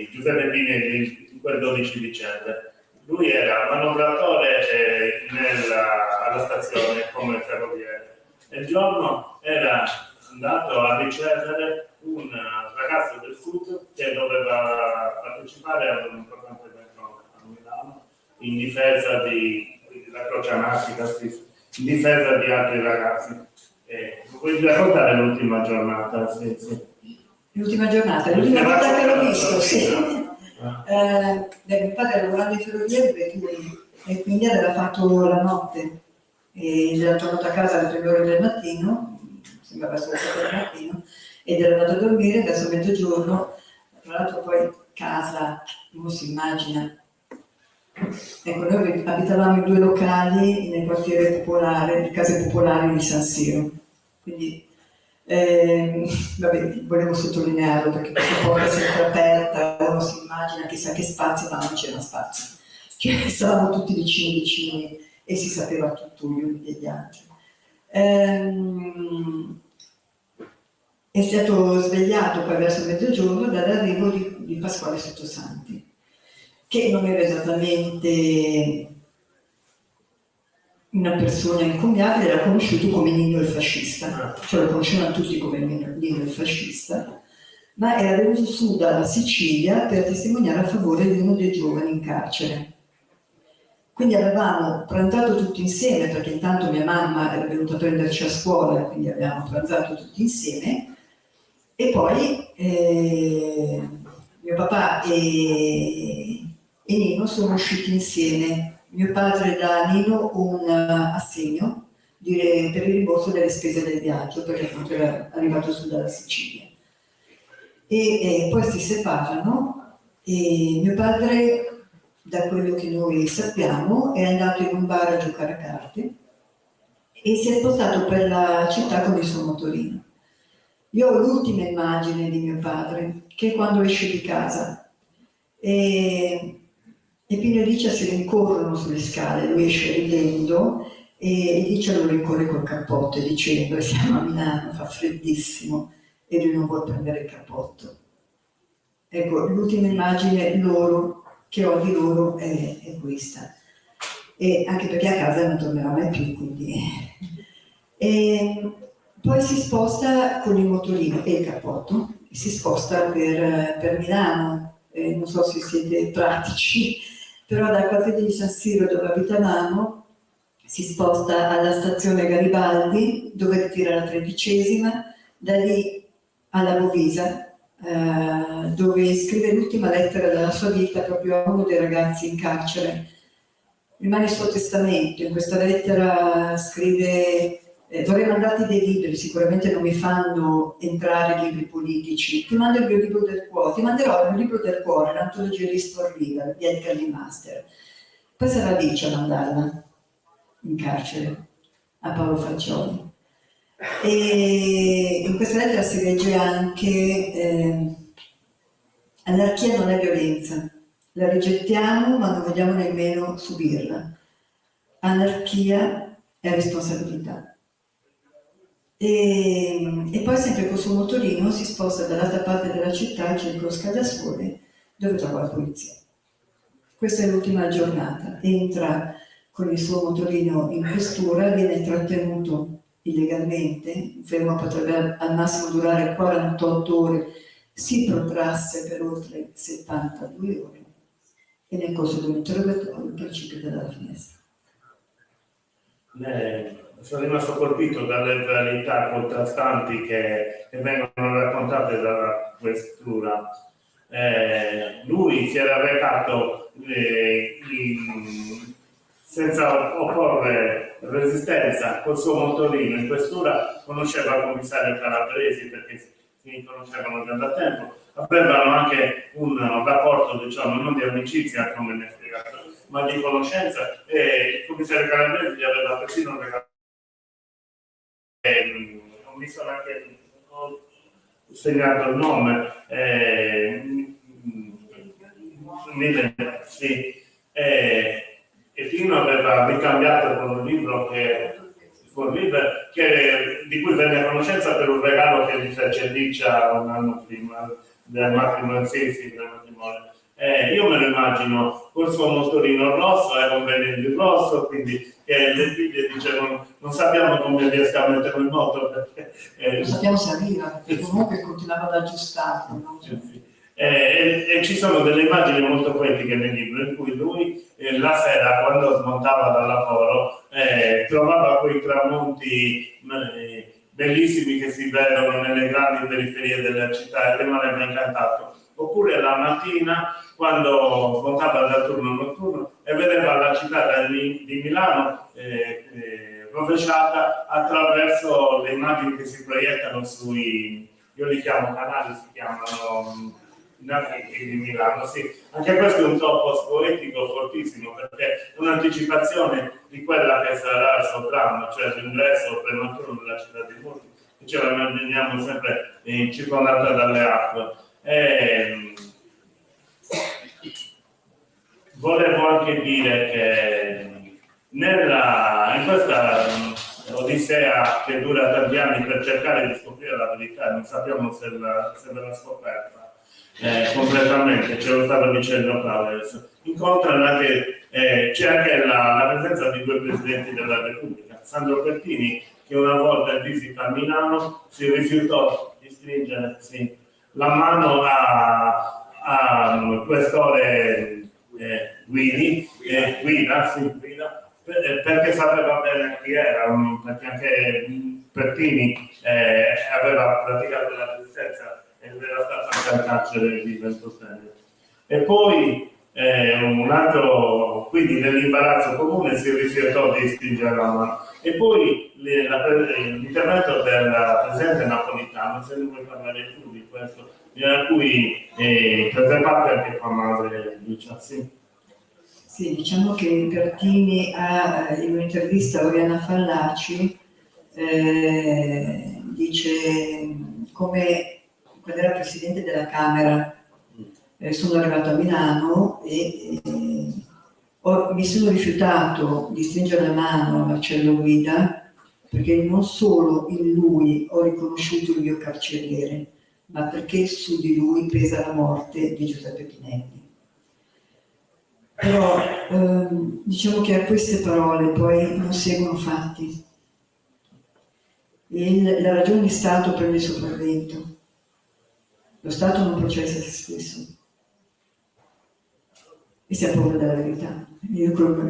Giuseppe Pinelli in quel 12 dicembre? Lui era manovratore alla stazione come ferroviere e il giorno era andato a ricevere un ragazzo del sud che doveva partecipare ad un importante evento a Milano in difesa della Croce Anarchica, in difesa di altri ragazzi. Vuoi raccontare l'ultima giornata? Sì. L'ultima giornata, l'ultima volta che l'ho visto, sì. Mio padre lavorava in ferrovia e quindi aveva fatto la notte ed era tornato a casa alle 3 ore del mattino, sembrava essere stato del mattino, ed era andato a dormire verso mezzogiorno. Tra l'altro poi casa, uno si immagina Ecco, noi abitavamo in 2 locali nel quartiere popolare, le case popolari di San Siro. Quindi, vabbè, volevo sottolinearlo perché questa porta è sempre aperta, uno si immagina chissà che spazio, ma non c'era spazio. Cioè, stavamo tutti vicini e si sapeva tutto gli uni degli altri. È stato svegliato poi verso mezzogiorno dall'arrivo di Pasquale Sottosanti, che non era esattamente una persona incommiabile, era conosciuto come Nino il fascista, cioè lo conoscevano tutti come Nino il fascista, ma era venuto su dalla Sicilia per testimoniare a favore di uno dei giovani in carcere. Quindi avevamo pranzato tutti insieme, perché intanto mia mamma era venuta a prenderci a scuola, quindi abbiamo pranzato tutti insieme, e poi mio papà e Nino sono usciti insieme. Mio padre dà a Nino un assegno per il rimborso delle spese del viaggio, perché appunto era arrivato su dalla Sicilia. E poi si separano e mio padre, da quello che noi sappiamo, è andato in un bar a giocare a carte e si è spostato per la città con il suo motorino. Io ho l'ultima immagine di mio padre, che è quando esce di casa e Pino e Licia si rincorrono sulle scale, lui esce ridendo e Licia lo rincorre col cappotto dicendo: siamo a Milano, fa freddissimo, e lui non vuole prendere il cappotto. Ecco, l'ultima immagine che ho di loro è questa, e anche perché a casa non tornerà mai più, quindi. E poi si sposta con il motorino e il cappotto, si sposta per Milano, non so se siete pratici, però dal quartiere di San Siro dove abitavamo si sposta alla stazione Garibaldi dove ritira la 13ª, da lì alla Bovisa, dove scrive l'ultima lettera della sua vita proprio a uno dei ragazzi in carcere. Rimane il suo testamento. In questa lettera scrive: vorrei mandarti dei libri, sicuramente non mi fanno entrare libri politici, ti mando il mio libro del cuore, ti manderò il mio libro del cuore, l'antologia di Sport River di Edgar Lee Master. Poi sarà Licia a mandarla in carcere a Paolo Faccioli. E in questa lettera si legge anche: anarchia non è violenza, la rigettiamo ma non vogliamo nemmeno subirla. Anarchia è responsabilità. E poi sempre col suo motorino si sposta dall'altra parte della città, al centro Scadasole, dove trova la polizia. Questa è l'ultima giornata. Entra con il suo motorino in questura, viene trattenuto illegalmente, il fermo potrebbe al massimo durare 48 ore, si protrasse per oltre 72 ore e nel corso dell'interrogatorio precipita dalla finestra. Sono rimasto colpito dalle verità contrastanti che vengono raccontate dalla questura. Lui si era recato senza opporre resistenza col suo motorino in questura, conosceva il commissario Calabresi perché si conoscevano già da tempo, avevano anche un rapporto, diciamo, non di amicizia come mi ha spiegato, ma di conoscenza, e il commissario Calabresi gli aveva persino regalato. Mi sono anche segnato il nome, sì, e Pino aveva ricambiato con un libro di cui venne a conoscenza per un regalo che gli fece Licia un anno prima del matrimonio. Io me lo immagino col suo motorino rosso, era un venerdì rosso, quindi le figlie dicevano: non sappiamo come riesca a mettere in moto perché non sappiamo se arriva, perché comunque continuava ad aggiustarlo, no? Sì. E ci sono delle immagini molto poetiche nel libro in cui lui la sera, quando smontava dal lavoro, trovava quei tramonti bellissimi che si vedono nelle grandi periferie della città e rimaneva incantato. Oppure la mattina, quando smontava dal turno notturno e vedeva la città di Milano rovesciata attraverso le immagini che si proiettano sui, io li chiamo canali, si chiamano Nati di Milano, sì. Anche questo è un topos poetico fortissimo, perché è un'anticipazione di quella che sarà il suo dramma, cioè l'ingresso prematuro nella città di Murti, che ce la immaginiamo sempre circondata dalle acque. Volevo anche dire che in questa odissea che dura tanti anni per cercare di scoprire la verità, non sappiamo se verrà scoperta completamente, ce lo stava dicendo Claudio, incontrano anche, c'è anche la presenza di due presidenti della Repubblica, Sandro Pertini, che una volta in visita a Milano si rifiutò di stringere la mano a questore Guida, perché sapeva bene chi era, perché anche Pertini aveva praticato la resistenza ed era stato anche al carcere di Ventotene. E poi un altro, quindi nell'imbarazzo comune, si rifiutò di stringere la mano. E poi l'intervento del presidente Napolitano, se ne vuoi parlare tu di questo, a cui prese parte anche tua madre, Lucia, sì. Sì, diciamo che Pertini in un'intervista a Oriana Fallaci dice come quando era presidente della Camera sono arrivato a Milano e mi sono rifiutato di stringere la mano a Marcello Guida perché non solo in lui ho riconosciuto il mio carceriere, ma perché su di lui pesa la morte di Giuseppe Pinelli. Però diciamo che a queste parole poi non seguono fatti. La ragione di Stato prende il sopravvento. Lo Stato non processa se stesso e si ha paura della verità.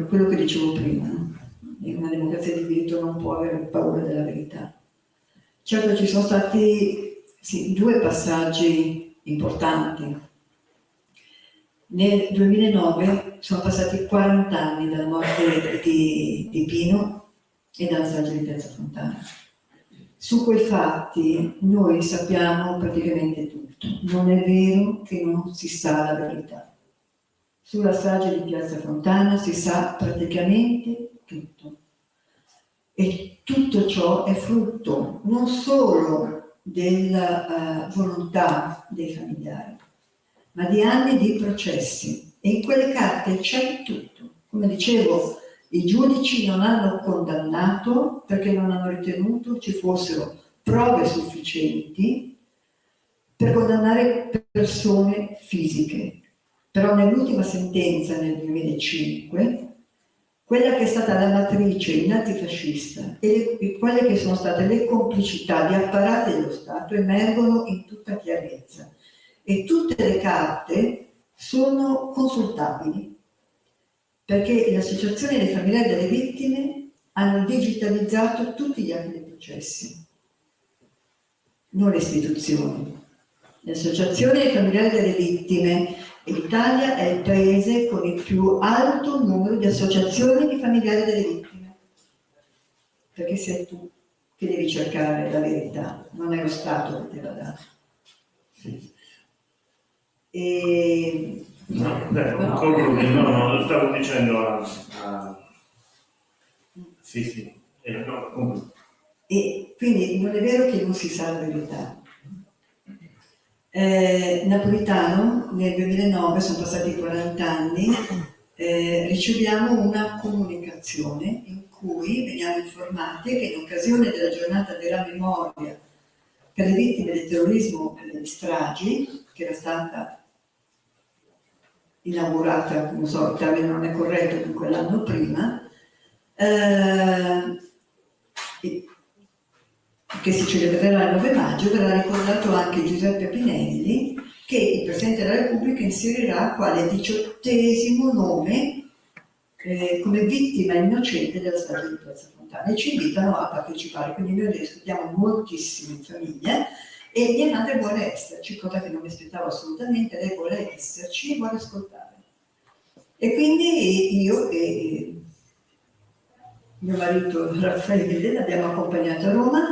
Quello che dicevo prima, no? In una democrazia di diritto non può avere paura della verità. Certo, ci sono stati due passaggi importanti. Nel 2009 sono passati 40 anni dalla morte di Pino e dalla strage di Piazza Fontana. Su quei fatti noi sappiamo praticamente tutto. Non è vero che non si sa la verità. Sulla strage di Piazza Fontana si sa praticamente tutto. E tutto ciò è frutto non solo della volontà dei familiari, ma di anni di processi. E in quelle carte c'è tutto. Come dicevo, i giudici non hanno condannato perché non hanno ritenuto ci fossero prove sufficienti per condannare persone fisiche. Però nell'ultima sentenza nel 2005, quella che è stata la matrice nazifascista e quelle che sono state le complicità di apparati dello Stato emergono in tutta chiarezza. E tutte le carte sono consultabili, perché le associazioni dei familiari delle vittime hanno digitalizzato tutti gli atti dei processi, non le istituzioni. Le associazioni dei familiari delle vittime, e l'Italia è il paese con il più alto numero di associazioni di familiari delle vittime, perché sei tu che devi cercare la verità, non è lo Stato che te la dà. Sì. No, lo stavo dicendo sì. E quindi non è vero che non si sa la verità. Napolitano nel 2009, sono passati 40 anni, riceviamo una comunicazione in cui veniamo informati che in occasione della giornata della memoria per le vittime del terrorismo e delle stragi, che era stata inaugurata, non so, il termine non è corretto, di quell'anno prima, che si celebrerà il 9 maggio, verrà ricordato anche Giuseppe Pinelli, che il Presidente della Repubblica inserirà quale 18° nome come vittima innocente della strage di Piazza Fontana, e ci invitano a partecipare. Quindi noi li aspettiamo moltissimo in famiglia e mia madre vuole esserci, cosa che non mi aspettavo assolutamente. Lei vuole esserci e vuole ascoltare. E quindi io e mio marito Raffaele l'abbiamo accompagnata a Roma.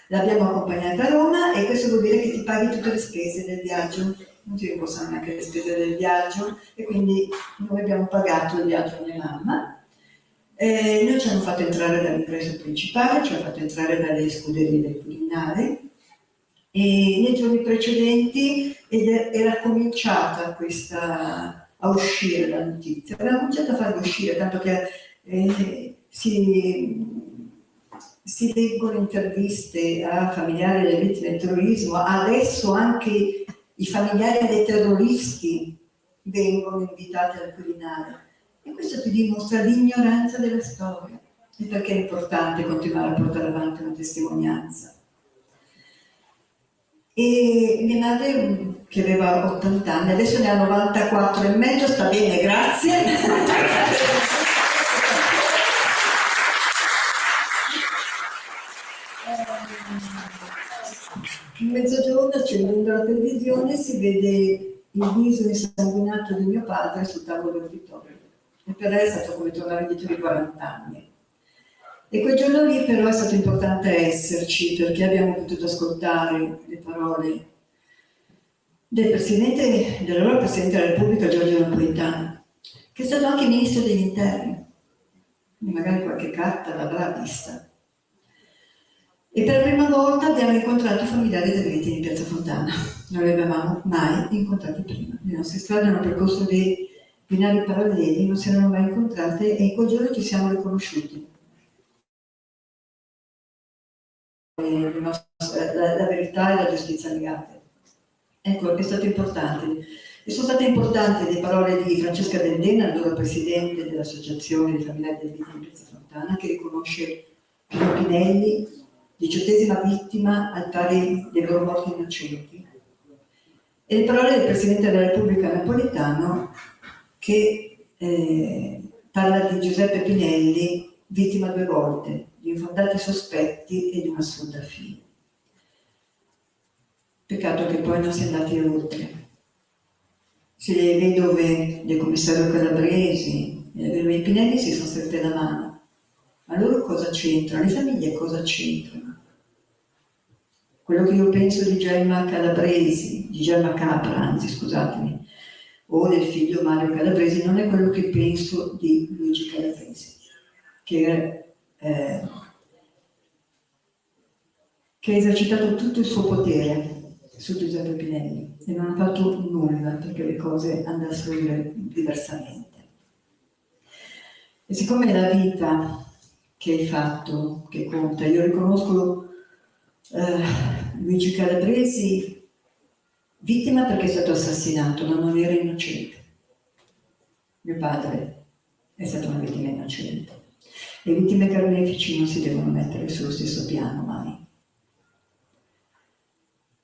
L'abbiamo accompagnata a Roma e questo vuol dire che ti paghi tutte le spese del viaggio. non si rimborsano neanche le spese del viaggio e quindi noi abbiamo pagato il viaggio a mia mamma. Noi ci hanno fatto entrare dall'ingresso principale, ci hanno fatto entrare dalle scuderie del Quirinale e nei giorni precedenti era cominciata a uscire la notizia, era cominciata a farla uscire, tanto che si leggono interviste a familiari delle vittime del terrorismo, adesso anche i familiari dei terroristi vengono invitati al Quirinale. E questo ti dimostra l'ignoranza della storia e perché è importante continuare a portare avanti una testimonianza. E mia madre, che aveva 80 anni, adesso ne ha 94 e mezzo, sta bene, grazie. In mezzogiorno, accendendo la televisione, si vede il viso insanguinato di mio padre sul tavolo dell'uditorio. E per lei è stato come tornare indietro di 40 anni. E quel giorno lì però è stato importante esserci, perché abbiamo potuto ascoltare le parole dell'allora Presidente della Repubblica Giorgio Napolitano, che è stato anche Ministro degli Interni, quindi magari qualche carta l'avrà vista. E per la prima volta abbiamo incontrato i familiari delle vittime in Piazza Fontana. Non li avevamo mai incontrati prima. Le nostre strade hanno percorso dei binari paralleli, non si erano mai incontrate e in quel giorno ci siamo riconosciuti. La verità e la giustizia legate. Ecco, è stato importante. E sono state importanti le parole di Francesca Dendena, allora presidente dell'Associazione dei Familiari delle Vittime di Piazza Fontana, che riconosce Pino Pinelli, 18ª vittima al pari dei loro morti innocenti. E le parole del Presidente della Repubblica Napolitano, che parla di Giuseppe Pinelli, vittima 2 volte, di infondati sospetti e di un'assurda fine. Peccato che poi non si è andati oltre. Se le vedove del commissario Calabresi e le vedove di Pinelli si sono strette la mano. Ma loro cosa c'entrano? Le famiglie cosa c'entrano? Quello che io penso di Gemma Calabresi, di Gemma Capra, anzi scusatemi, o del figlio Mario Calabresi, non è quello che penso di Luigi Calabresi, che ha esercitato tutto il suo potere su Giuseppe Pinelli e non ha fatto nulla perché le cose andassero diversamente. E siccome è la vita che hai fatto che conta, io riconosco Luigi Calabresi vittima perché è stato assassinato, ma non era innocente. Mio padre è stato una vittima innocente. Le vittime carnefici non si devono mettere sullo stesso piano mai.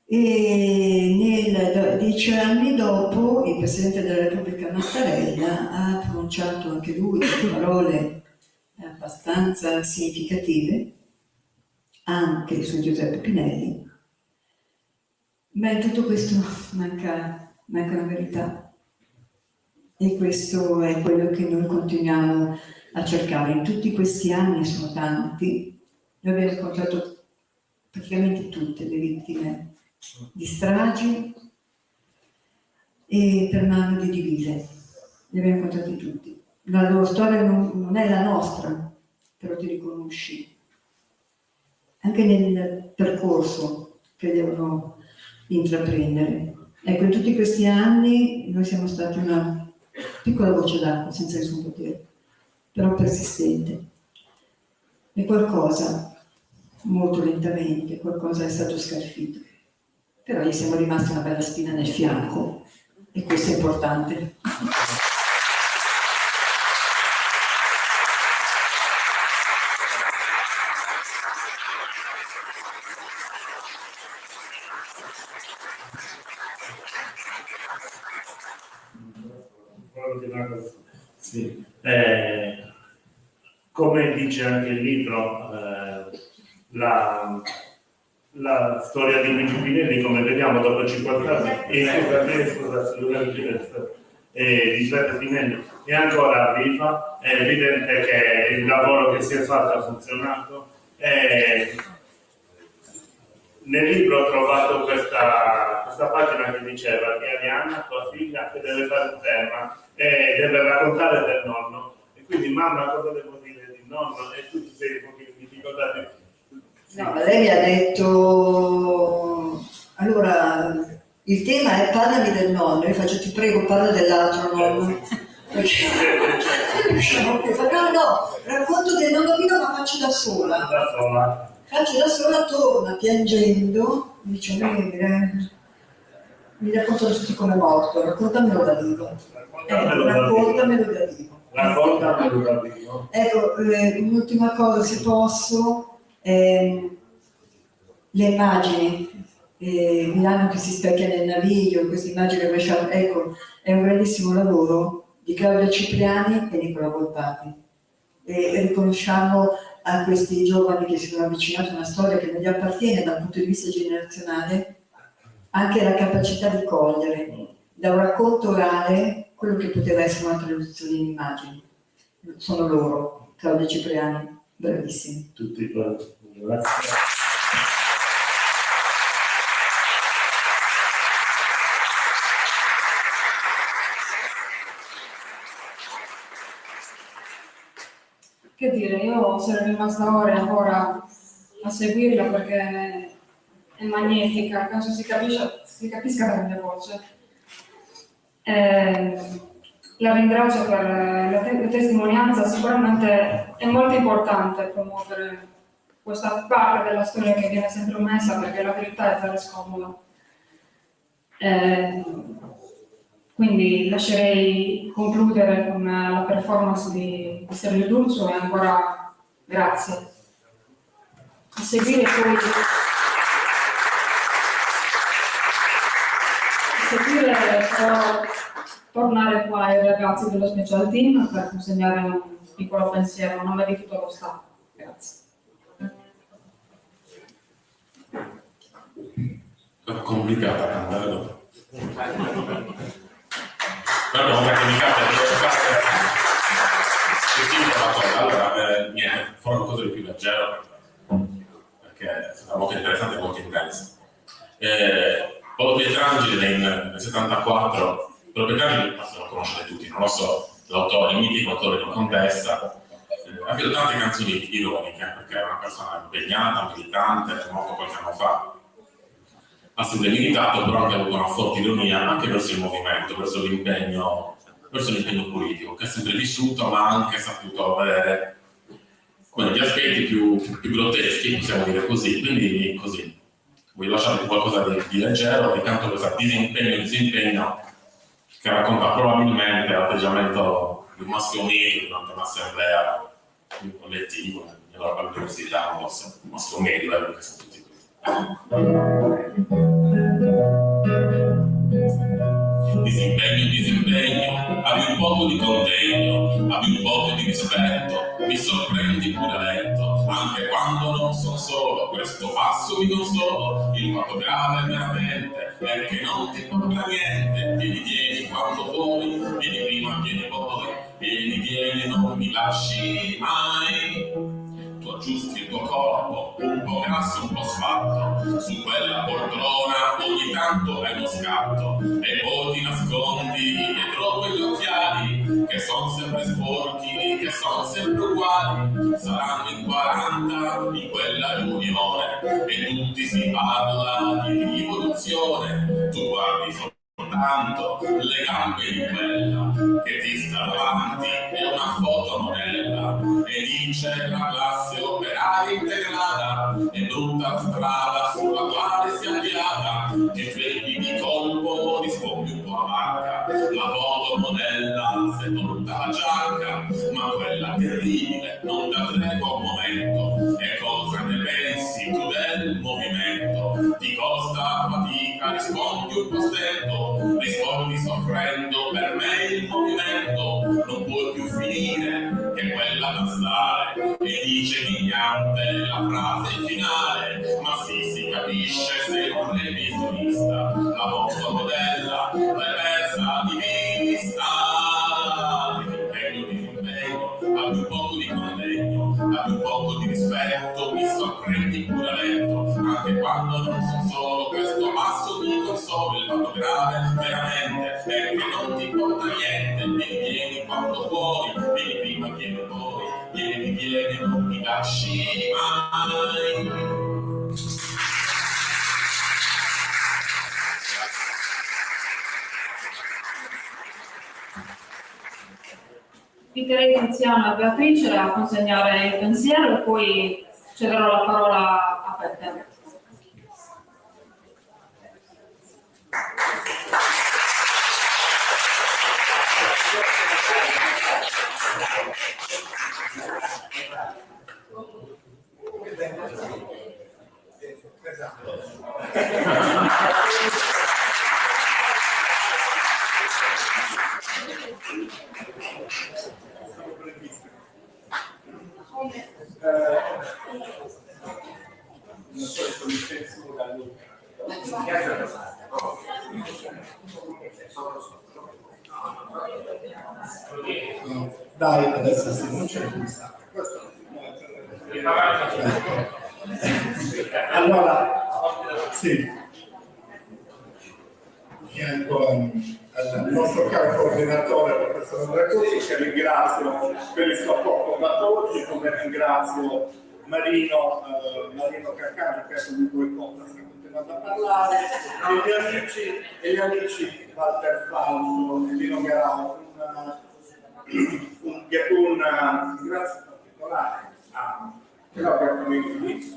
E 10 anni dopo il Presidente della Repubblica Mattarella ha pronunciato anche lui delle parole abbastanza significative anche su Giuseppe Pinelli, ma in tutto questo manca una verità e questo è quello che noi continuiamo a cercare. In tutti questi anni, sono tanti, noi abbiamo incontrato praticamente tutte le vittime di stragi e per mano di divise, li abbiamo incontrati tutti. La loro storia non è la nostra, però ti riconosci anche nel percorso che devono intraprendere. Ecco, in tutti questi anni noi siamo stati una piccola voce d'acqua senza nessun potere, però persistente. E qualcosa, molto lentamente, qualcosa è stato scalfito. Però gli siamo rimasti una bella spina nel fianco e questo è importante. Sì. Come dice anche il libro, la storia di Luigi Pinelli, come vediamo dopo 50 anni, di Giuseppe Pinelli è ancora viva, è evidente che il lavoro che si è fatto ha funzionato. Nel libro ho trovato questa pagina che diceva che Arianna, tua figlia, che deve fare un tema e deve raccontare del nonno. E quindi, mamma, cosa devo dire di nonno? E tu ti sei un pochino in difficoltà di... No, lei mi ha detto, allora, il tema è parlami del nonno, io faccio ti prego parla dell'altro nonno. Perché no, racconto del nonno mio ma faccio da sola. Faccio da sola, torna piangendo, dice mi raccontano tutti come morto, raccontamelo da vivo. Raccontamelo da vivo. Raccontamelo da vivo. Ecco, un'ultima cosa se posso, le immagini, Milano che si specchia nel naviglio, queste immagini rovesciate, ecco, è un grandissimo lavoro di Claudia Cipriani e Nicola Volpati. E riconosciamo a questi giovani che si sono avvicinati a una storia che non gli appartiene dal punto di vista generazionale, anche la capacità di cogliere da un racconto orale quello che poteva essere una traduzione in immagini. Sono loro, Claudia Cipriani, bravissimi. Tutti quanti, grazie. Che dire, io sarei rimasta ore ancora a seguirla perché è magnifica, penso si capisca dalla mia voce. La ringrazio per la testimonianza, sicuramente è molto importante promuovere questa parte della storia che viene sempre omessa perché la verità è vera scomoda. Quindi lascerei concludere con la performance di Sergio D'Urso e ancora grazie. A seguire però tornare qua ai ragazzi dello Special Team per consegnare un piccolo pensiero a nome di tutto lo staff. Grazie. È complicata cantare. Però abbiamo tecnicato allora niente, fare una cosa di più leggero perché è stata molto interessante e molto intensa. Paolo Pietrangeli nel 74, Paolo Pietrangeli lo conoscete tutti, non lo so, l'autore, il mitico autore di Contessa, ha scritto tante canzoni ironiche perché era una persona impegnata, militante, è morto qualche anno fa. Ha sempre militato, però anche avuto una forte ironia anche verso il movimento, verso l'impegno politico, che ha sempre vissuto, ma ha anche saputo avere gli aspetti più grotteschi, possiamo dire così. Quindi così, voglio lasciarvi qualcosa di leggero, di tanto questo disimpegno, che racconta probabilmente l'atteggiamento di un maschio medio durante un'assemblea di un collettivo, all'università, non lo so, un maschio medio, perché sono tutti così. Disimpegno, abbi un poco di contegno, abbi un poco di rispetto, mi sorprendi pure letto, anche quando non sono solo, questo passo mi consolo, il fatto grave veramente è che non ti importa niente, vieni quando vuoi, vieni prima, vieni poi, vieni, non mi lasci mai. Tu aggiusti il tuo corpo, un po' grasso, un po' sfatto, su quella poltrona ogni tanto è uno scatto, e poi ti nascondi dietro quegli occhiali, che son sempre sporchi, che son sempre uguali, saranno in 40 in quella riunione, e tutti si parla di rivoluzione, tu guardi soltanto le gambe di quella che ti sta davanti, è una fotomonella e dice la classe operaria integrata e brutta strada sulla quale si è avviata, ti svegli di colpo, rispondi un po' a vacca, la fotomonella si è tolta la giacca, ma quella terribile non dà tregua un momento, e cosa ne pensi tu del movimento? Ti costa fatica, rispondi un po' stento, rispondi soffrendo, per me il movimento non può più finire che quella danzare, e dice ghignante la frase finale, ma sì, si capisce se non è visualista, la vostra modella l'è persa di vista. Disimpegno, abbi un poco di contegno, abbi un poco di rispetto, mi sorprendi pure letto, anche quando non sono solo. Questo passo mi consolo, il fatto grave veramente è che non ti importa niente. Vieni quando vuoi, vieni prima, vieni poi, vieni, non mi lasci mai. Inviterei Tiziana e Beatrice a consegnare il pensiero e poi cederò la parola a Peppe. Dai, adesso sì, non c'è più stato. Allora, sì, fianco al nostro caro coordinatore, professor Andrea Cozzi, che ringrazio per il suo apporto da oggi, come ringrazio Marino Carcano, che è con il Cotta, sta continuando a parlare, e gli amici Walter Fausto e Lino Garau, un grazie particolare però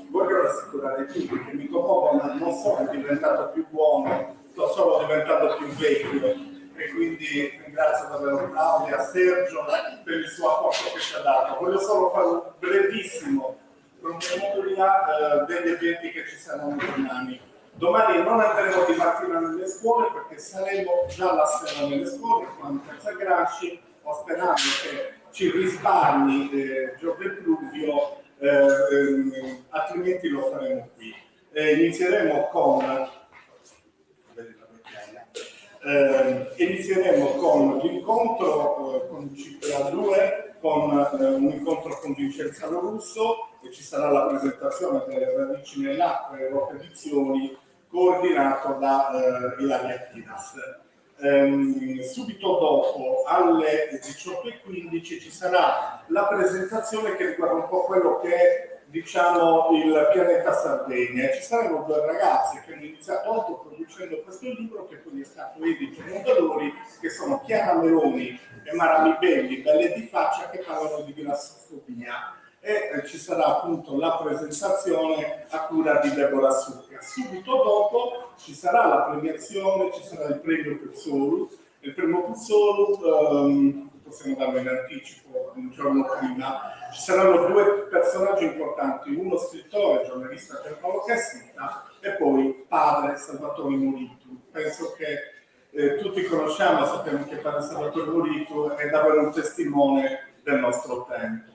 voglio rassicurare tutti che Mico Popo non solo è diventato più buono, non solo è diventato più vecchio, e quindi ringrazio davvero Claudia, Sergio per il suo apporto che ci ha dato. Voglio solo fare un brevissimo promemoria degli eventi che ci saranno domani. Domani non andremo di mattina nelle scuole perché saremo già la sera nelle scuole con Piazza Gramsci, sperando che ci risparmi Giove Pluvio, altrimenti lo faremo qui. Inizieremo con l'incontro con CPA2, con un incontro con Vincenzo Russo, e ci sarà la presentazione delle radici nell'acqua e Rotte Edizioni, coordinato da Ilaria Chinas. Subito dopo, alle 18:15, ci sarà la presentazione che riguarda un po' quello che è, diciamo, il pianeta Sardegna. Ci saranno due ragazze che hanno iniziato autoproducendo questo libro, che poi è stato edito in Mondadori, che sono Chiara Meloni e Mara Mibelli, belle di faccia, che parlano di grassofobia. E ci sarà appunto la presentazione a cura di Deborah Succa. Subito dopo ci sarà la premiazione, ci sarà il premio Pizzolo. Il premio Pizzolo possiamo darlo in anticipo un giorno prima. Ci saranno due personaggi importanti, uno scrittore, giornalista Giampaolo Cassita, e poi padre Salvatore Moritu. Penso che tutti conosciamo, sappiamo che padre Salvatore Moritu è davvero un testimone del nostro tempo.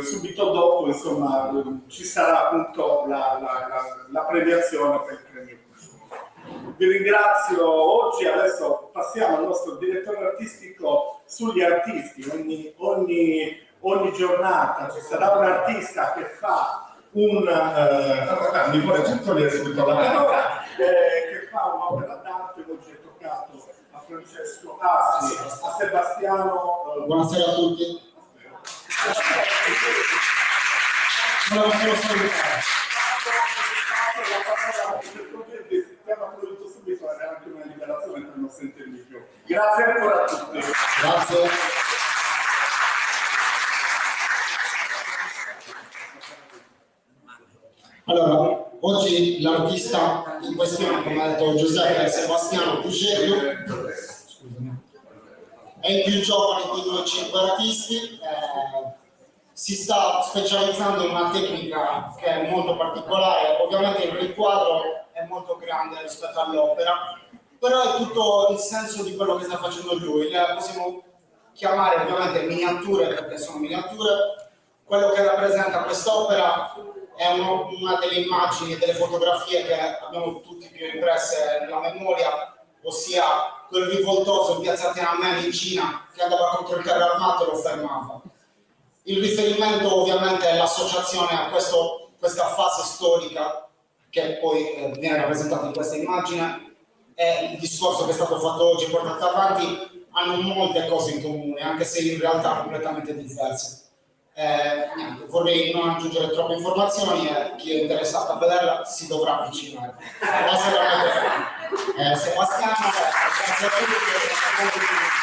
Subito dopo, insomma, ci sarà appunto la premiazione per il premio Pizzolo. Vi ringrazio oggi, adesso passiamo al nostro direttore artistico sugli artisti. Ogni giornata ci sarà un artista che fa mi vuole togliere subito la parola, che fa un'opera d'arte. Oggi è toccato a Francesco Assi, a Sebastiano. Buonasera a tutti. Volevo solo salutare. Subito è anche una liberazione per non sentirmi più. Grazie ancora a tutti. Grazie. Allora, oggi l'artista in questione, come ha detto Giuseppe, è Sebastiano Pugello. È il più giovane di noi 5 artisti. Si sta specializzando in una tecnica che è molto particolare. Ovviamente il riquadro è molto grande rispetto all'opera, però è tutto il senso di quello che sta facendo lui. Le possiamo chiamare ovviamente miniature, perché sono miniature. Quello che rappresenta quest'opera è una delle immagini e delle fotografie che abbiamo tutti più impresse nella memoria, ossia quel rivoltoso in piazza Tiananmen in Cina che andava contro il carro armato e lo fermava. Il riferimento ovviamente è l'associazione a questo questa fase storica che poi viene rappresentata in questa immagine e il discorso che è stato fatto oggi e portato avanti hanno molte cose in comune, anche se in realtà completamente diverse. Niente, vorrei non aggiungere troppe informazioni e chi è interessato a vederla si dovrà avvicinare. Sebastiano, grazie a tutti.